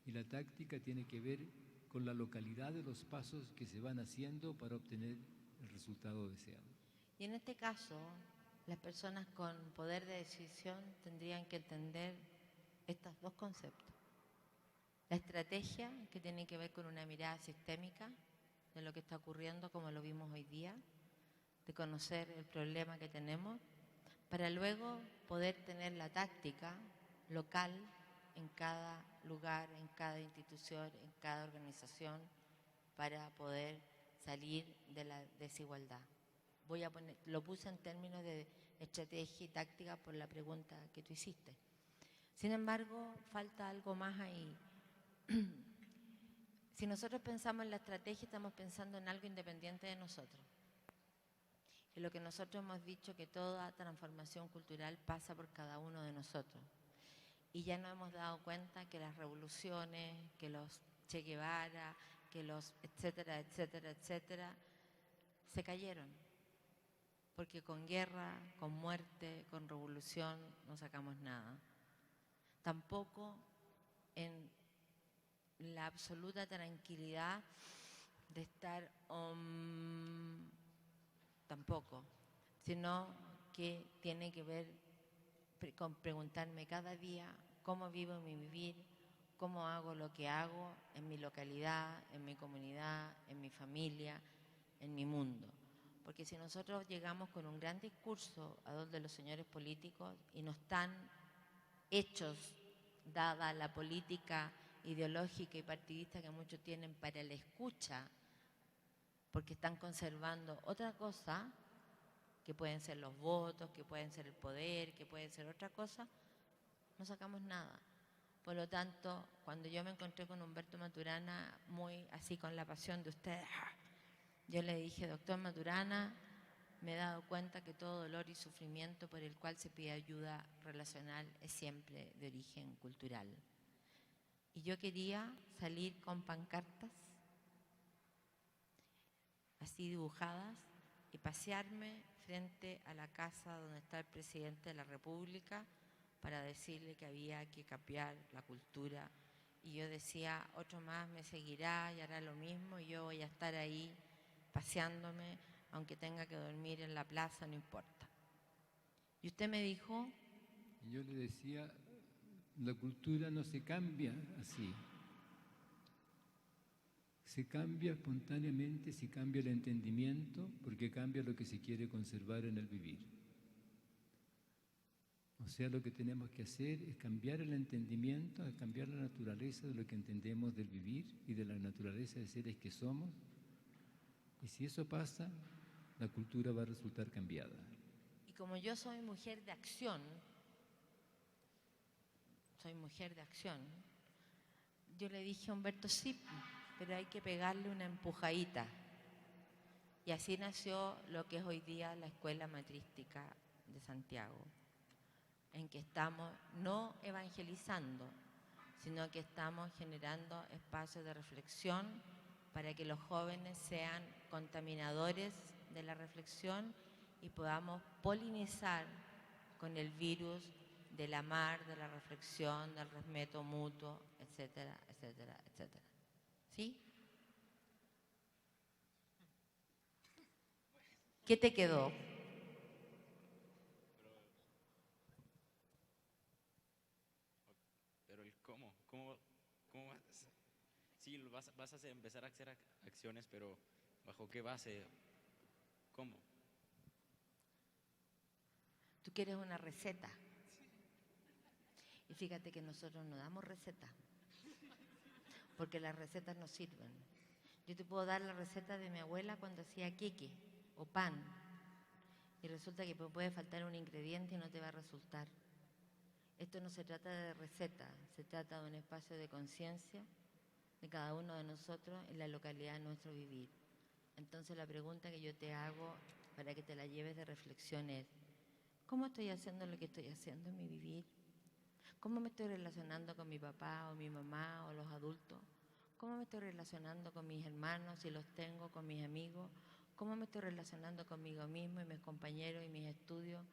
Y la táctica tiene que ver con la localidad de los pasos que se van haciendo para obtener el resultado deseado. Y en este caso, las personas con poder de decisión tendrían que entender estos dos conceptos. La estrategia, que tiene que ver con una mirada sistémica de lo que está ocurriendo, como lo vimos hoy día, de conocer el problema que tenemos, para luego poder tener la táctica local en cada lugar, en cada institución, en cada organización, para poder salir de la desigualdad. Lo puse en términos de estrategia y táctica por la pregunta que tú hiciste. Sin embargo, falta algo más ahí. Si nosotros pensamos en la estrategia, estamos pensando en algo independiente de nosotros. Y lo que nosotros hemos dicho, que toda transformación cultural pasa por cada uno de nosotros. Y ya nos hemos dado cuenta que las revoluciones, que los Che Guevara, que los etcétera, etcétera, etcétera, se cayeron. Porque con guerra, con muerte, con revolución no sacamos nada. Tampoco en la absoluta tranquilidad de estar tampoco, sino que tiene que ver con preguntarme cada día cómo vivo mi vivir, cómo hago lo que hago en mi localidad, en mi comunidad, en mi familia, en mi mundo. Porque si nosotros llegamos con un gran discurso a donde los señores políticos y no están hechos, dada la política ideológica y partidista que muchos tienen para la escucha, porque están conservando otra cosa, que pueden ser los votos, que pueden ser el poder, que pueden ser otra cosa, no sacamos nada. Por lo tanto, cuando yo me encontré con Humberto Maturana, muy así con la pasión de ustedes, yo le dije: doctor Maturana, me he dado cuenta que todo dolor y sufrimiento por el cual se pide ayuda relacional es siempre de origen cultural. Y yo quería salir con pancartas así dibujadas y pasearme frente a la casa donde está el presidente de la República para decirle que había que cambiar la cultura. Y yo decía: otro más me seguirá y hará lo mismo, y yo voy a estar ahí paseándome, aunque tenga que dormir en la plaza, no importa. Y usted me dijo... Y yo le decía: la cultura no se cambia así. Se cambia espontáneamente si cambia el entendimiento, porque cambia lo que se quiere conservar en el vivir. O sea, lo que tenemos que hacer es cambiar el entendimiento, es cambiar la naturaleza de lo que entendemos del vivir y de la naturaleza de seres que somos. Y si eso pasa, la cultura va a resultar cambiada. Y como yo soy mujer de acción, soy mujer de acción, yo le dije a Humberto, sí, pero hay que pegarle una empujadita. Y así nació lo que es hoy día la Escuela Matrística de Santiago, en que estamos no evangelizando, sino que estamos generando espacios de reflexión para que los jóvenes sean contaminadores de la reflexión y podamos polinizar con el virus del amar, de la reflexión, del respeto mutuo, etcétera, etcétera, etcétera. ¿Sí? ¿Qué te quedó? Pero el cómo vas, sí, vas a empezar a hacer acciones, pero ¿bajo qué base? ¿Cómo? Tú quieres una receta. Y fíjate que nosotros no damos receta, porque las recetas no sirven. Yo te puedo dar la receta de mi abuela cuando hacía queque o pan, y resulta que puede faltar un ingrediente y no te va a resultar. Esto no se trata de receta, se trata de un espacio de conciencia de cada uno de nosotros en la localidad de nuestro vivir. Entonces la pregunta que yo te hago para que te la lleves de reflexión es: ¿cómo estoy haciendo lo que estoy haciendo en mi vivir? ¿Cómo me estoy relacionando con mi papá o mi mamá o los adultos? ¿Cómo me estoy relacionando con mis hermanos, si los tengo, con mis amigos? ¿Cómo me estoy relacionando conmigo mismo y mis compañeros y mis estudios?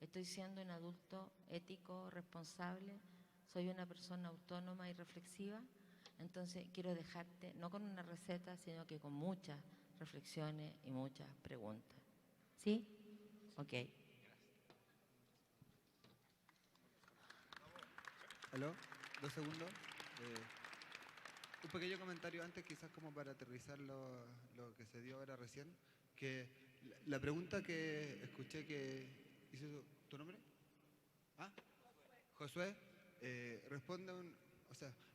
¿Estoy siendo un adulto ético, responsable? ¿Soy una persona autónoma y reflexiva? Entonces quiero dejarte, no con una receta, sino que con muchas reflexiones y muchas preguntas. ¿Sí? Ok. ¿Aló? 2 segundos. Un pequeño comentario antes, quizás como para aterrizar lo que se dio ahora recién, que la pregunta que escuché que hizo ¿tu nombre? ¿Ah? Josué. Responde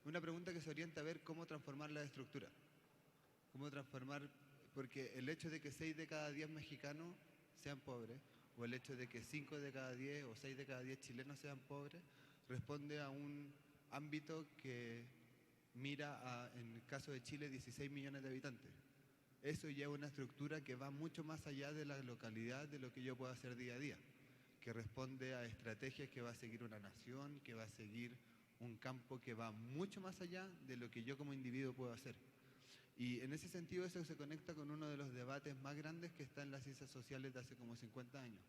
una pregunta que se orienta a ver cómo transformar la estructura. Cómo transformar, porque el hecho de que 6 de cada 10 mexicanos sean pobres, o el hecho de que 5 de cada 10 o 6 de cada 10 chilenos sean pobres, responde a un ámbito que mira en el caso de Chile, 16 millones de habitantes. Eso ya es una estructura que va mucho más allá de la localidad, de lo que yo puedo hacer día a día, que responde a estrategias que va a seguir una nación, que va a seguir un campo que va mucho más allá de lo que yo como individuo puedo hacer. Y en ese sentido eso se conecta con uno de los debates más grandes que está en las ciencias sociales de hace como 50 años.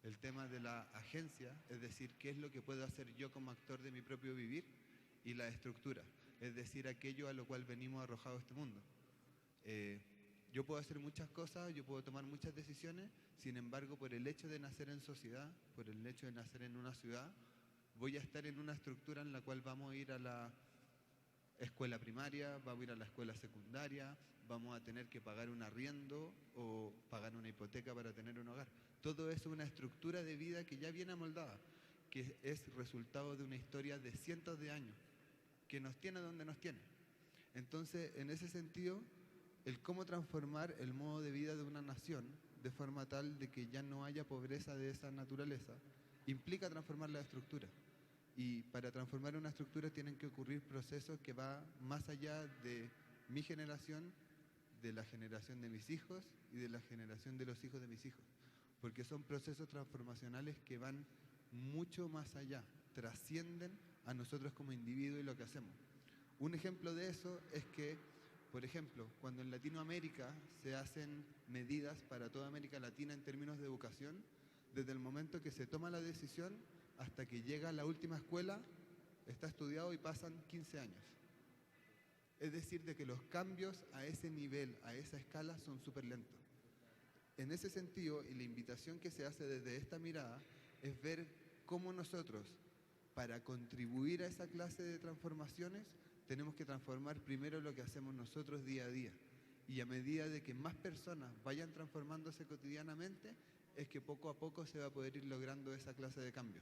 El tema de la agencia, es decir, qué es lo que puedo hacer yo como actor de mi propio vivir, y la estructura, es decir, aquello a lo cual venimos arrojados a este mundo. Yo puedo hacer muchas cosas, yo puedo tomar muchas decisiones, sin embargo, por el hecho de nacer en sociedad, por el hecho de nacer en una ciudad, voy a estar en una estructura en la cual vamos a ir a la escuela primaria, vamos a ir a la escuela secundaria, vamos a tener que pagar un arriendo o pagar una hipoteca para tener un hogar. Todo eso es una estructura de vida que ya viene amoldada, que es resultado de una historia de cientos de años, que nos tiene donde nos tiene. Entonces, en ese sentido, el cómo transformar el modo de vida de una nación de forma tal de que ya no haya pobreza de esa naturaleza, implica transformar la estructura. Y para transformar una estructura tienen que ocurrir procesos que van más allá de mi generación, de la generación de mis hijos y de la generación de los hijos de mis hijos. Porque son procesos transformacionales que van mucho más allá, trascienden a nosotros como individuos y lo que hacemos. Un ejemplo de eso es que, por ejemplo, cuando en Latinoamérica se hacen medidas para toda América Latina en términos de educación, desde el momento que se toma la decisión hasta que llega a la última escuela, está estudiado y pasan 15 años. Es decir, de que los cambios a ese nivel, a esa escala, son súper lentos. En ese sentido, y la invitación que se hace desde esta mirada, es ver cómo nosotros, para contribuir a esa clase de transformaciones, tenemos que transformar primero lo que hacemos nosotros día a día. Y a medida de que más personas vayan transformándose cotidianamente, es que poco a poco se va a poder ir logrando esa clase de cambio.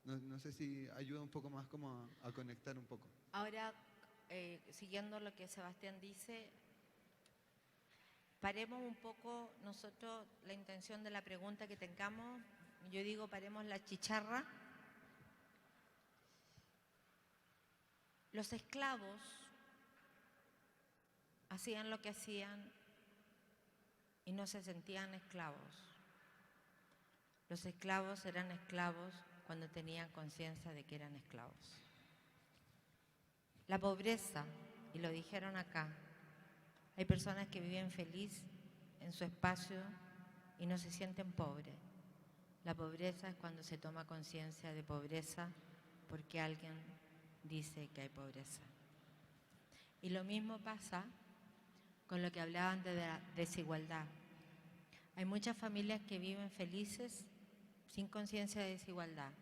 No sé si ayuda un poco más como a conectar un poco. Ahora, siguiendo lo que Sebastián dice, paremos un poco nosotros la intención de la pregunta que tengamos. Yo digo, paremos la chicharra Los esclavos hacían lo que hacían y no se sentían esclavos. Los esclavos eran esclavos cuando tenían conciencia de que eran esclavos. La pobreza, y lo dijeron acá, hay personas que viven feliz en su espacio y no se sienten pobres. La pobreza es cuando se toma conciencia de pobreza porque alguien dice que hay pobreza. Y lo mismo pasa con lo que hablaban de la desigualdad. Hay muchas familias que viven felices sin conciencia de desigualdad.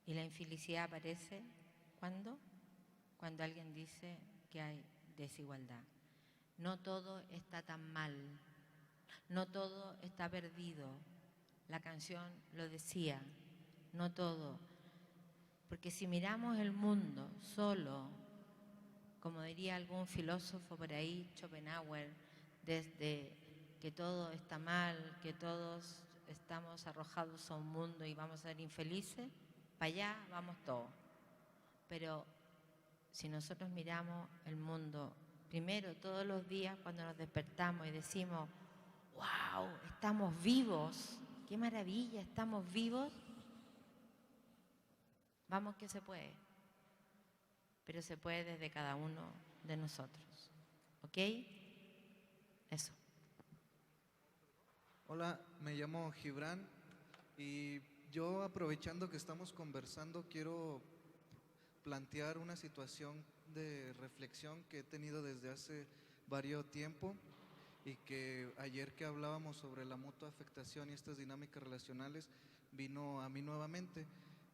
Y la infelicidad aparece ¿cuándo? Cuando alguien dice que hay desigualdad. No todo está tan mal, no todo está perdido. La canción lo decía, no todo. Porque si miramos el mundo solo, como diría algún filósofo por ahí, Schopenhauer, desde que todo está mal, que todos estamos arrojados a un mundo y vamos a ser infelices, para allá vamos todos. Pero si nosotros miramos el mundo, primero todos los días cuando nos despertamos y decimos, wow, estamos vivos, qué maravilla, estamos vivos, vamos que se puede, pero se puede desde cada uno de nosotros, ¿ok? Eso. Hola, me llamo Gibran y yo, aprovechando que estamos conversando, quiero plantear una situación de reflexión que he tenido desde hace varios tiempo y que ayer que hablábamos sobre la mutua afectación y estas dinámicas relacionales vino a mí nuevamente,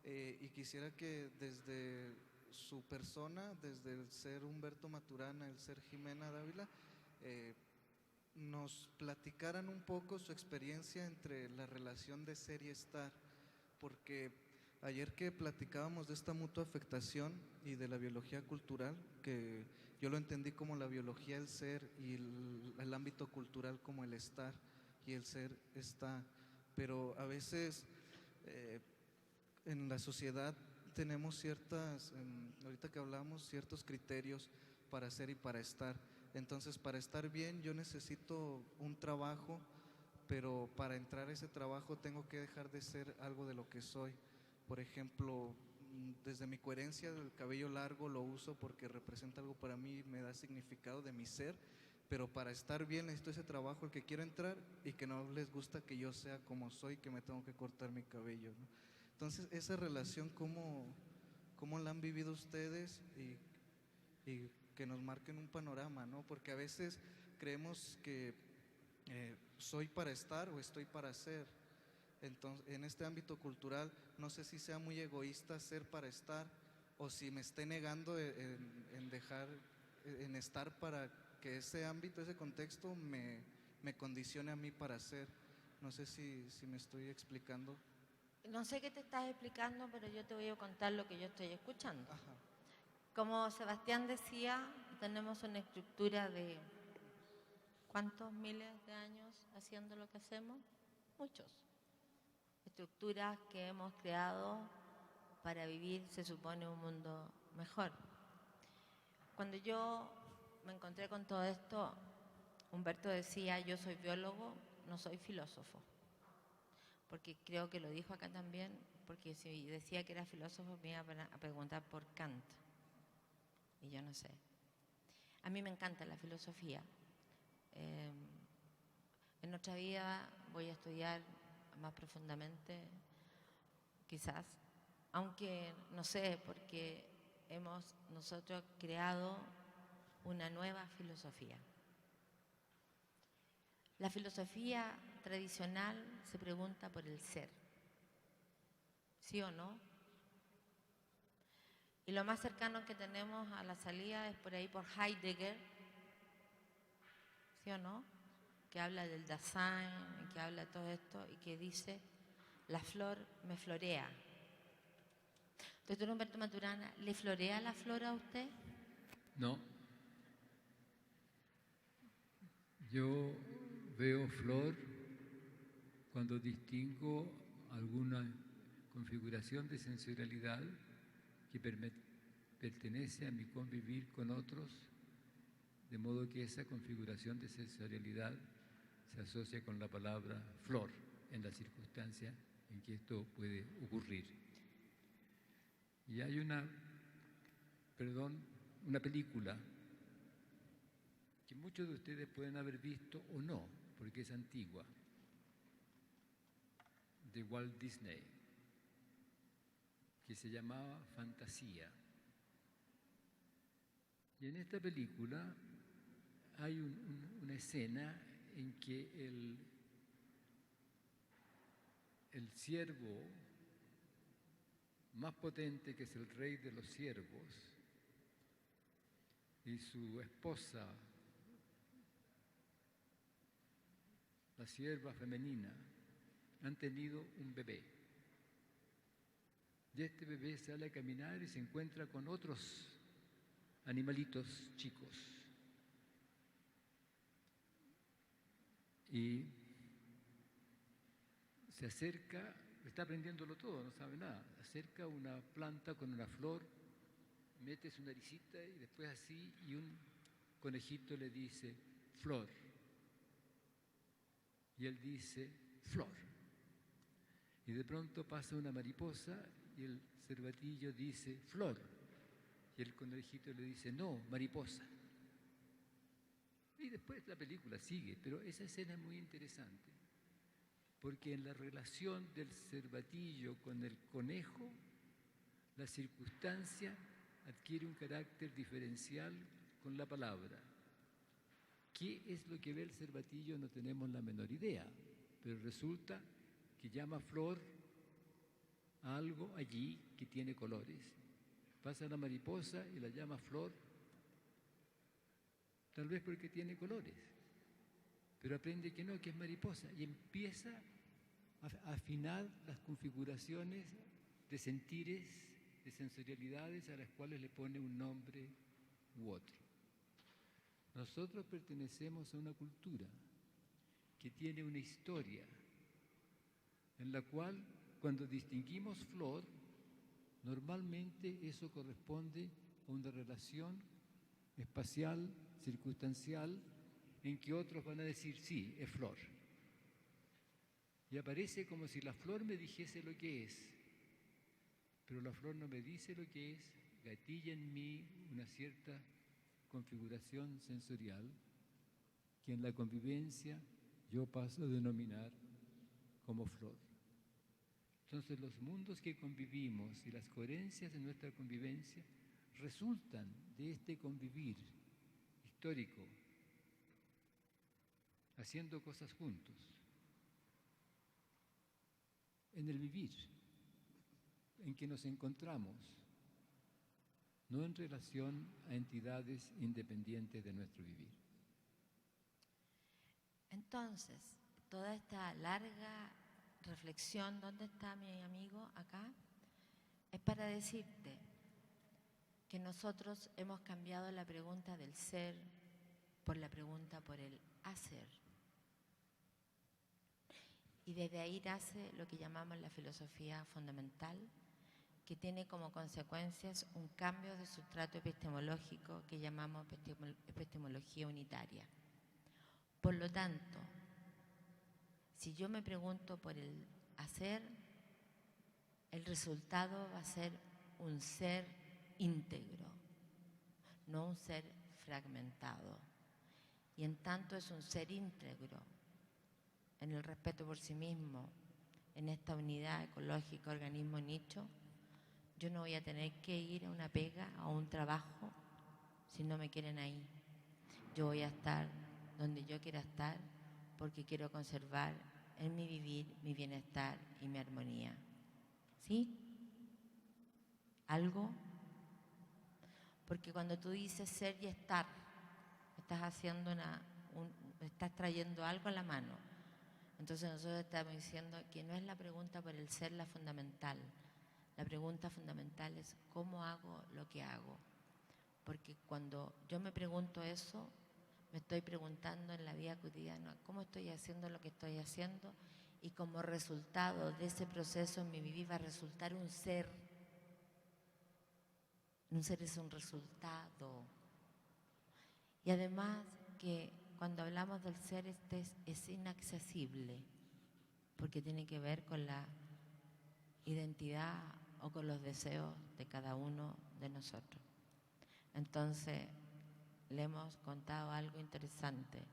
y quisiera que desde su persona, desde el ser Humberto Maturana, el ser Jimena Dávila, nos platicaran un poco su experiencia entre la relación de ser y estar, porque ayer que platicábamos de esta mutua afectación y de la biología cultural, que yo lo entendí como la biología el ser y el ámbito cultural como el estar, y el ser está, pero a veces en la sociedad tenemos ahorita que hablamos, ciertos criterios para ser y para estar. Entonces, para estar bien yo necesito un trabajo, pero para entrar a ese trabajo tengo que dejar de ser algo de lo que soy. Por ejemplo, desde mi coherencia, el cabello largo lo uso porque representa algo para mí, me da significado de mi ser, pero para estar bien necesito ese trabajo al que quiero entrar y que no les gusta que yo sea como soy, que me tengo que cortar mi cabello, ¿no? Entonces, esa relación, ¿cómo la han vivido ustedes? Y que nos marquen un panorama, ¿no? Porque a veces creemos que soy para estar o estoy para ser. Entonces, en este ámbito cultural, no sé si sea muy egoísta ser para estar o si me esté negando en estar para que ese ámbito, ese contexto me condicione a mí para ser. No sé si me estoy explicando. No sé qué te estás explicando, pero yo te voy a contar lo que yo estoy escuchando. Ajá. Como Sebastián decía, tenemos una estructura de ¿cuántos miles de años haciendo lo que hacemos? Muchos. Estructuras que hemos creado para vivir, se supone, un mundo mejor. Cuando yo me encontré con todo esto, Humberto decía, yo soy biólogo, no soy filósofo. Porque creo que lo dijo acá también, porque si decía que era filósofo me iba a preguntar por Kant. Y yo no sé. A mí me encanta la filosofía. En otra vida voy a estudiar más profundamente, quizás, aunque no sé, porque hemos nosotros creado una nueva filosofía. La filosofía tradicional se pregunta por el ser, ¿sí o no? Y lo más cercano que tenemos a la salida es por ahí por Heidegger, ¿sí o no? Que habla del Dasein, que habla de todo esto y que dice, la flor me florea. Doctor Humberto Maturana, ¿le florea la flor a usted? No. Yo veo flor cuando distingo alguna configuración de sensorialidad que pertenece a mi convivir con otros, de modo que esa configuración de sensorialidad se asocia con la palabra flor en la circunstancia en que esto puede ocurrir. Y hay una película que muchos de ustedes pueden haber visto o no, porque es antigua, de Walt Disney, que se llamaba Fantasía. Y en esta película hay una escena en que el ciervo más potente, que es el rey de los ciervos, y su esposa, la cierva femenina, han tenido un bebé. Y este bebé sale a caminar y se encuentra con otros animalitos chicos. Y se acerca, está aprendiéndolo todo, no sabe nada. Acerca una planta con una flor, mete su naricita y después así, y un conejito le dice, flor. Y él dice, flor. Y de pronto pasa una mariposa y el cervatillo dice, flor. Y el conejito le dice, no, mariposa. Y después la película sigue, pero esa escena es muy interesante, porque en la relación del cervatillo con el conejo, la circunstancia adquiere un carácter diferencial con la palabra. ¿Qué es lo que ve el cervatillo? No tenemos la menor idea, pero resulta que llama flor a algo allí que tiene colores. Pasa la mariposa y la llama flor, tal vez porque tiene colores, pero aprende que no, que es mariposa, y empieza a afinar las configuraciones de sentires, de sensorialidades a las cuales le pone un nombre u otro. Nosotros pertenecemos a una cultura que tiene una historia en la cual, cuando distinguimos flor, normalmente eso corresponde a una relación espacial, circunstancial, en que otros van a decir, sí, es flor. Y aparece como si la flor me dijese lo que es, pero la flor no me dice lo que es, gatilla en mí una cierta configuración sensorial que en la convivencia yo paso a denominar como flor. Entonces los mundos que convivimos y las coherencias de nuestra convivencia resultan de este convivir histórico, haciendo cosas juntos, en el vivir, en que nos encontramos, no en relación a entidades independientes de nuestro vivir. Entonces, toda esta larga reflexión, ¿dónde está mi amigo acá? Es para decirte que nosotros hemos cambiado la pregunta del ser por la pregunta por el hacer. Y desde ahí nace lo que llamamos la filosofía fundamental, que tiene como consecuencias un cambio de sustrato epistemológico que llamamos epistemología unitaria. Por lo tanto, si yo me pregunto por el hacer, el resultado va a ser un ser íntegro, no un ser fragmentado. Y en tanto es un ser íntegro, en el respeto por sí mismo, en esta unidad ecológica, organismo nicho, yo no voy a tener que ir a una pega, a un trabajo, si no me quieren ahí. Yo voy a estar donde yo quiera estar, porque quiero conservar en mi vivir mi bienestar y mi armonía. ¿Sí? ¿Algo? Porque cuando tú dices ser y estar, estás trayendo algo a la mano. Entonces nosotros estamos diciendo que no es la pregunta por el ser la fundamental. La pregunta fundamental es ¿cómo hago lo que hago? Porque cuando yo me pregunto eso, me estoy preguntando en la vida cotidiana cómo estoy haciendo lo que estoy haciendo, y como resultado de ese proceso en mi vivir va a resultar un ser, Un ser es un resultado. Y además que cuando hablamos del ser, este es inaccesible, porque tiene que ver con la identidad o con los deseos de cada uno de nosotros. Entonces, le hemos contado algo interesante.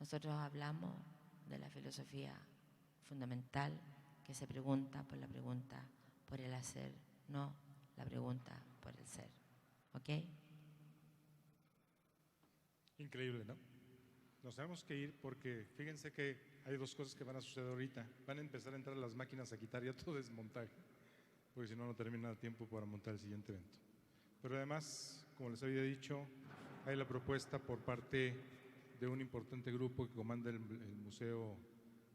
Nosotros hablamos de la filosofía fundamental que se pregunta por la pregunta por el hacer, no la pregunta por el ser. ¿Ok? Increíble, ¿no? Nos tenemos que ir porque fíjense que hay dos cosas que van a suceder ahorita. Van a empezar a entrar las máquinas a quitar ya todo desmontaje, porque si no, no termina el tiempo para montar el siguiente evento. Pero además, como les había dicho, hay la propuesta por parte de un importante grupo que comanda el Museo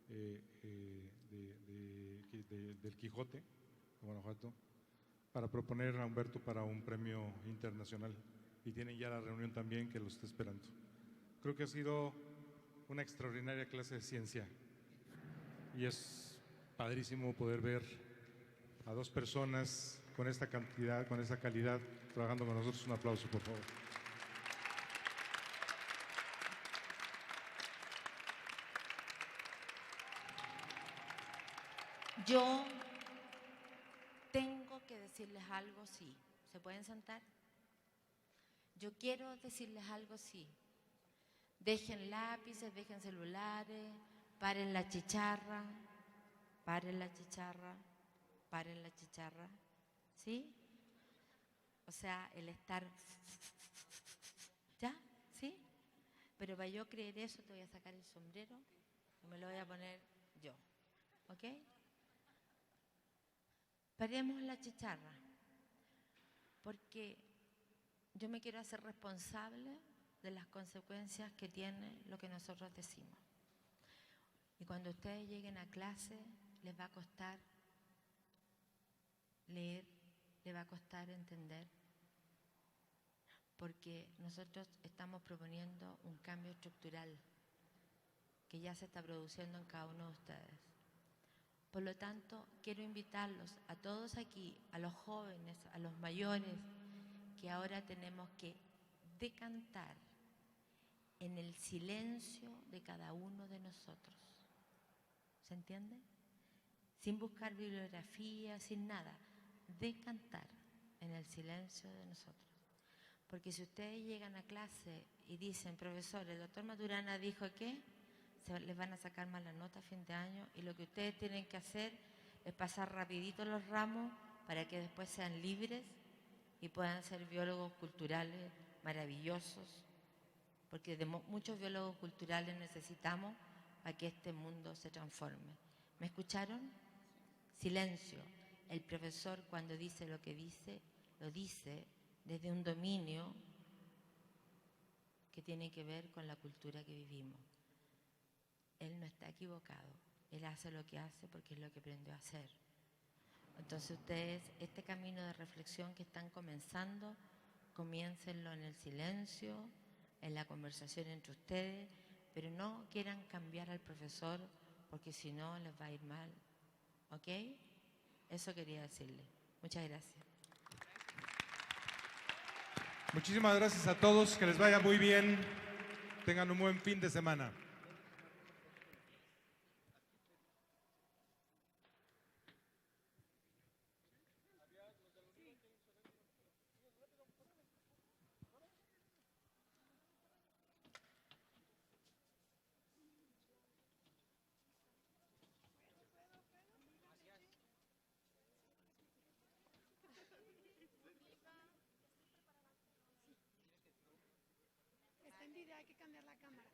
del Quijote, de Guanajuato, para proponer a Humberto para un premio internacional. Y tienen ya la reunión también que lo está esperando. Creo que ha sido una extraordinaria clase de ciencia y es padrísimo poder ver a dos personas con esta cantidad, con esta calidad, trabajando con nosotros. Un aplauso, por favor. Yo tengo que decirles algo, sí. ¿Se pueden sentar? Yo quiero decirles algo, sí. Dejen lápices, dejen celulares, paren la chicharra, paren la chicharra, paren la chicharra, ¿sí? O sea, el estar, ¿ya? ¿Sí? Pero para yo creer eso te voy a sacar el sombrero y me lo voy a poner yo, ¿ok? Paremos la chicharra, porque yo me quiero hacer responsable de las consecuencias que tiene lo que nosotros decimos. Y cuando ustedes lleguen a clase, les va a costar leer, les va a costar entender, porque nosotros estamos proponiendo un cambio estructural que ya se está produciendo en cada uno de ustedes. Por lo tanto, quiero invitarlos a todos aquí, a los jóvenes, a los mayores, que ahora tenemos que decantar en el silencio de cada uno de nosotros. ¿Se entiende? Sin buscar bibliografía, sin nada. Decantar en el silencio de nosotros. Porque si ustedes llegan a clase y dicen, profesor, el doctor Maturana dijo que les van a sacar malas notas a fin de año, y lo que ustedes tienen que hacer es pasar rapidito los ramos para que después sean libres y puedan ser biólogos culturales maravillosos, porque de muchos biólogos culturales necesitamos para que este mundo se transforme. ¿Me escucharon? Silencio. El profesor, cuando dice lo que dice, lo dice desde un dominio que tiene que ver con la cultura que vivimos. Él no está equivocado. Él hace lo que hace porque es lo que aprendió a hacer. Entonces ustedes, este camino de reflexión que están comenzando, comiéncenlo en el silencio, en la conversación entre ustedes, pero no quieran cambiar al profesor porque si no les va a ir mal. ¿Ok? Eso quería decirle. Muchas gracias. Muchísimas gracias a todos, que les vaya muy bien, tengan un buen fin de semana. Hay que cambiar la cámara.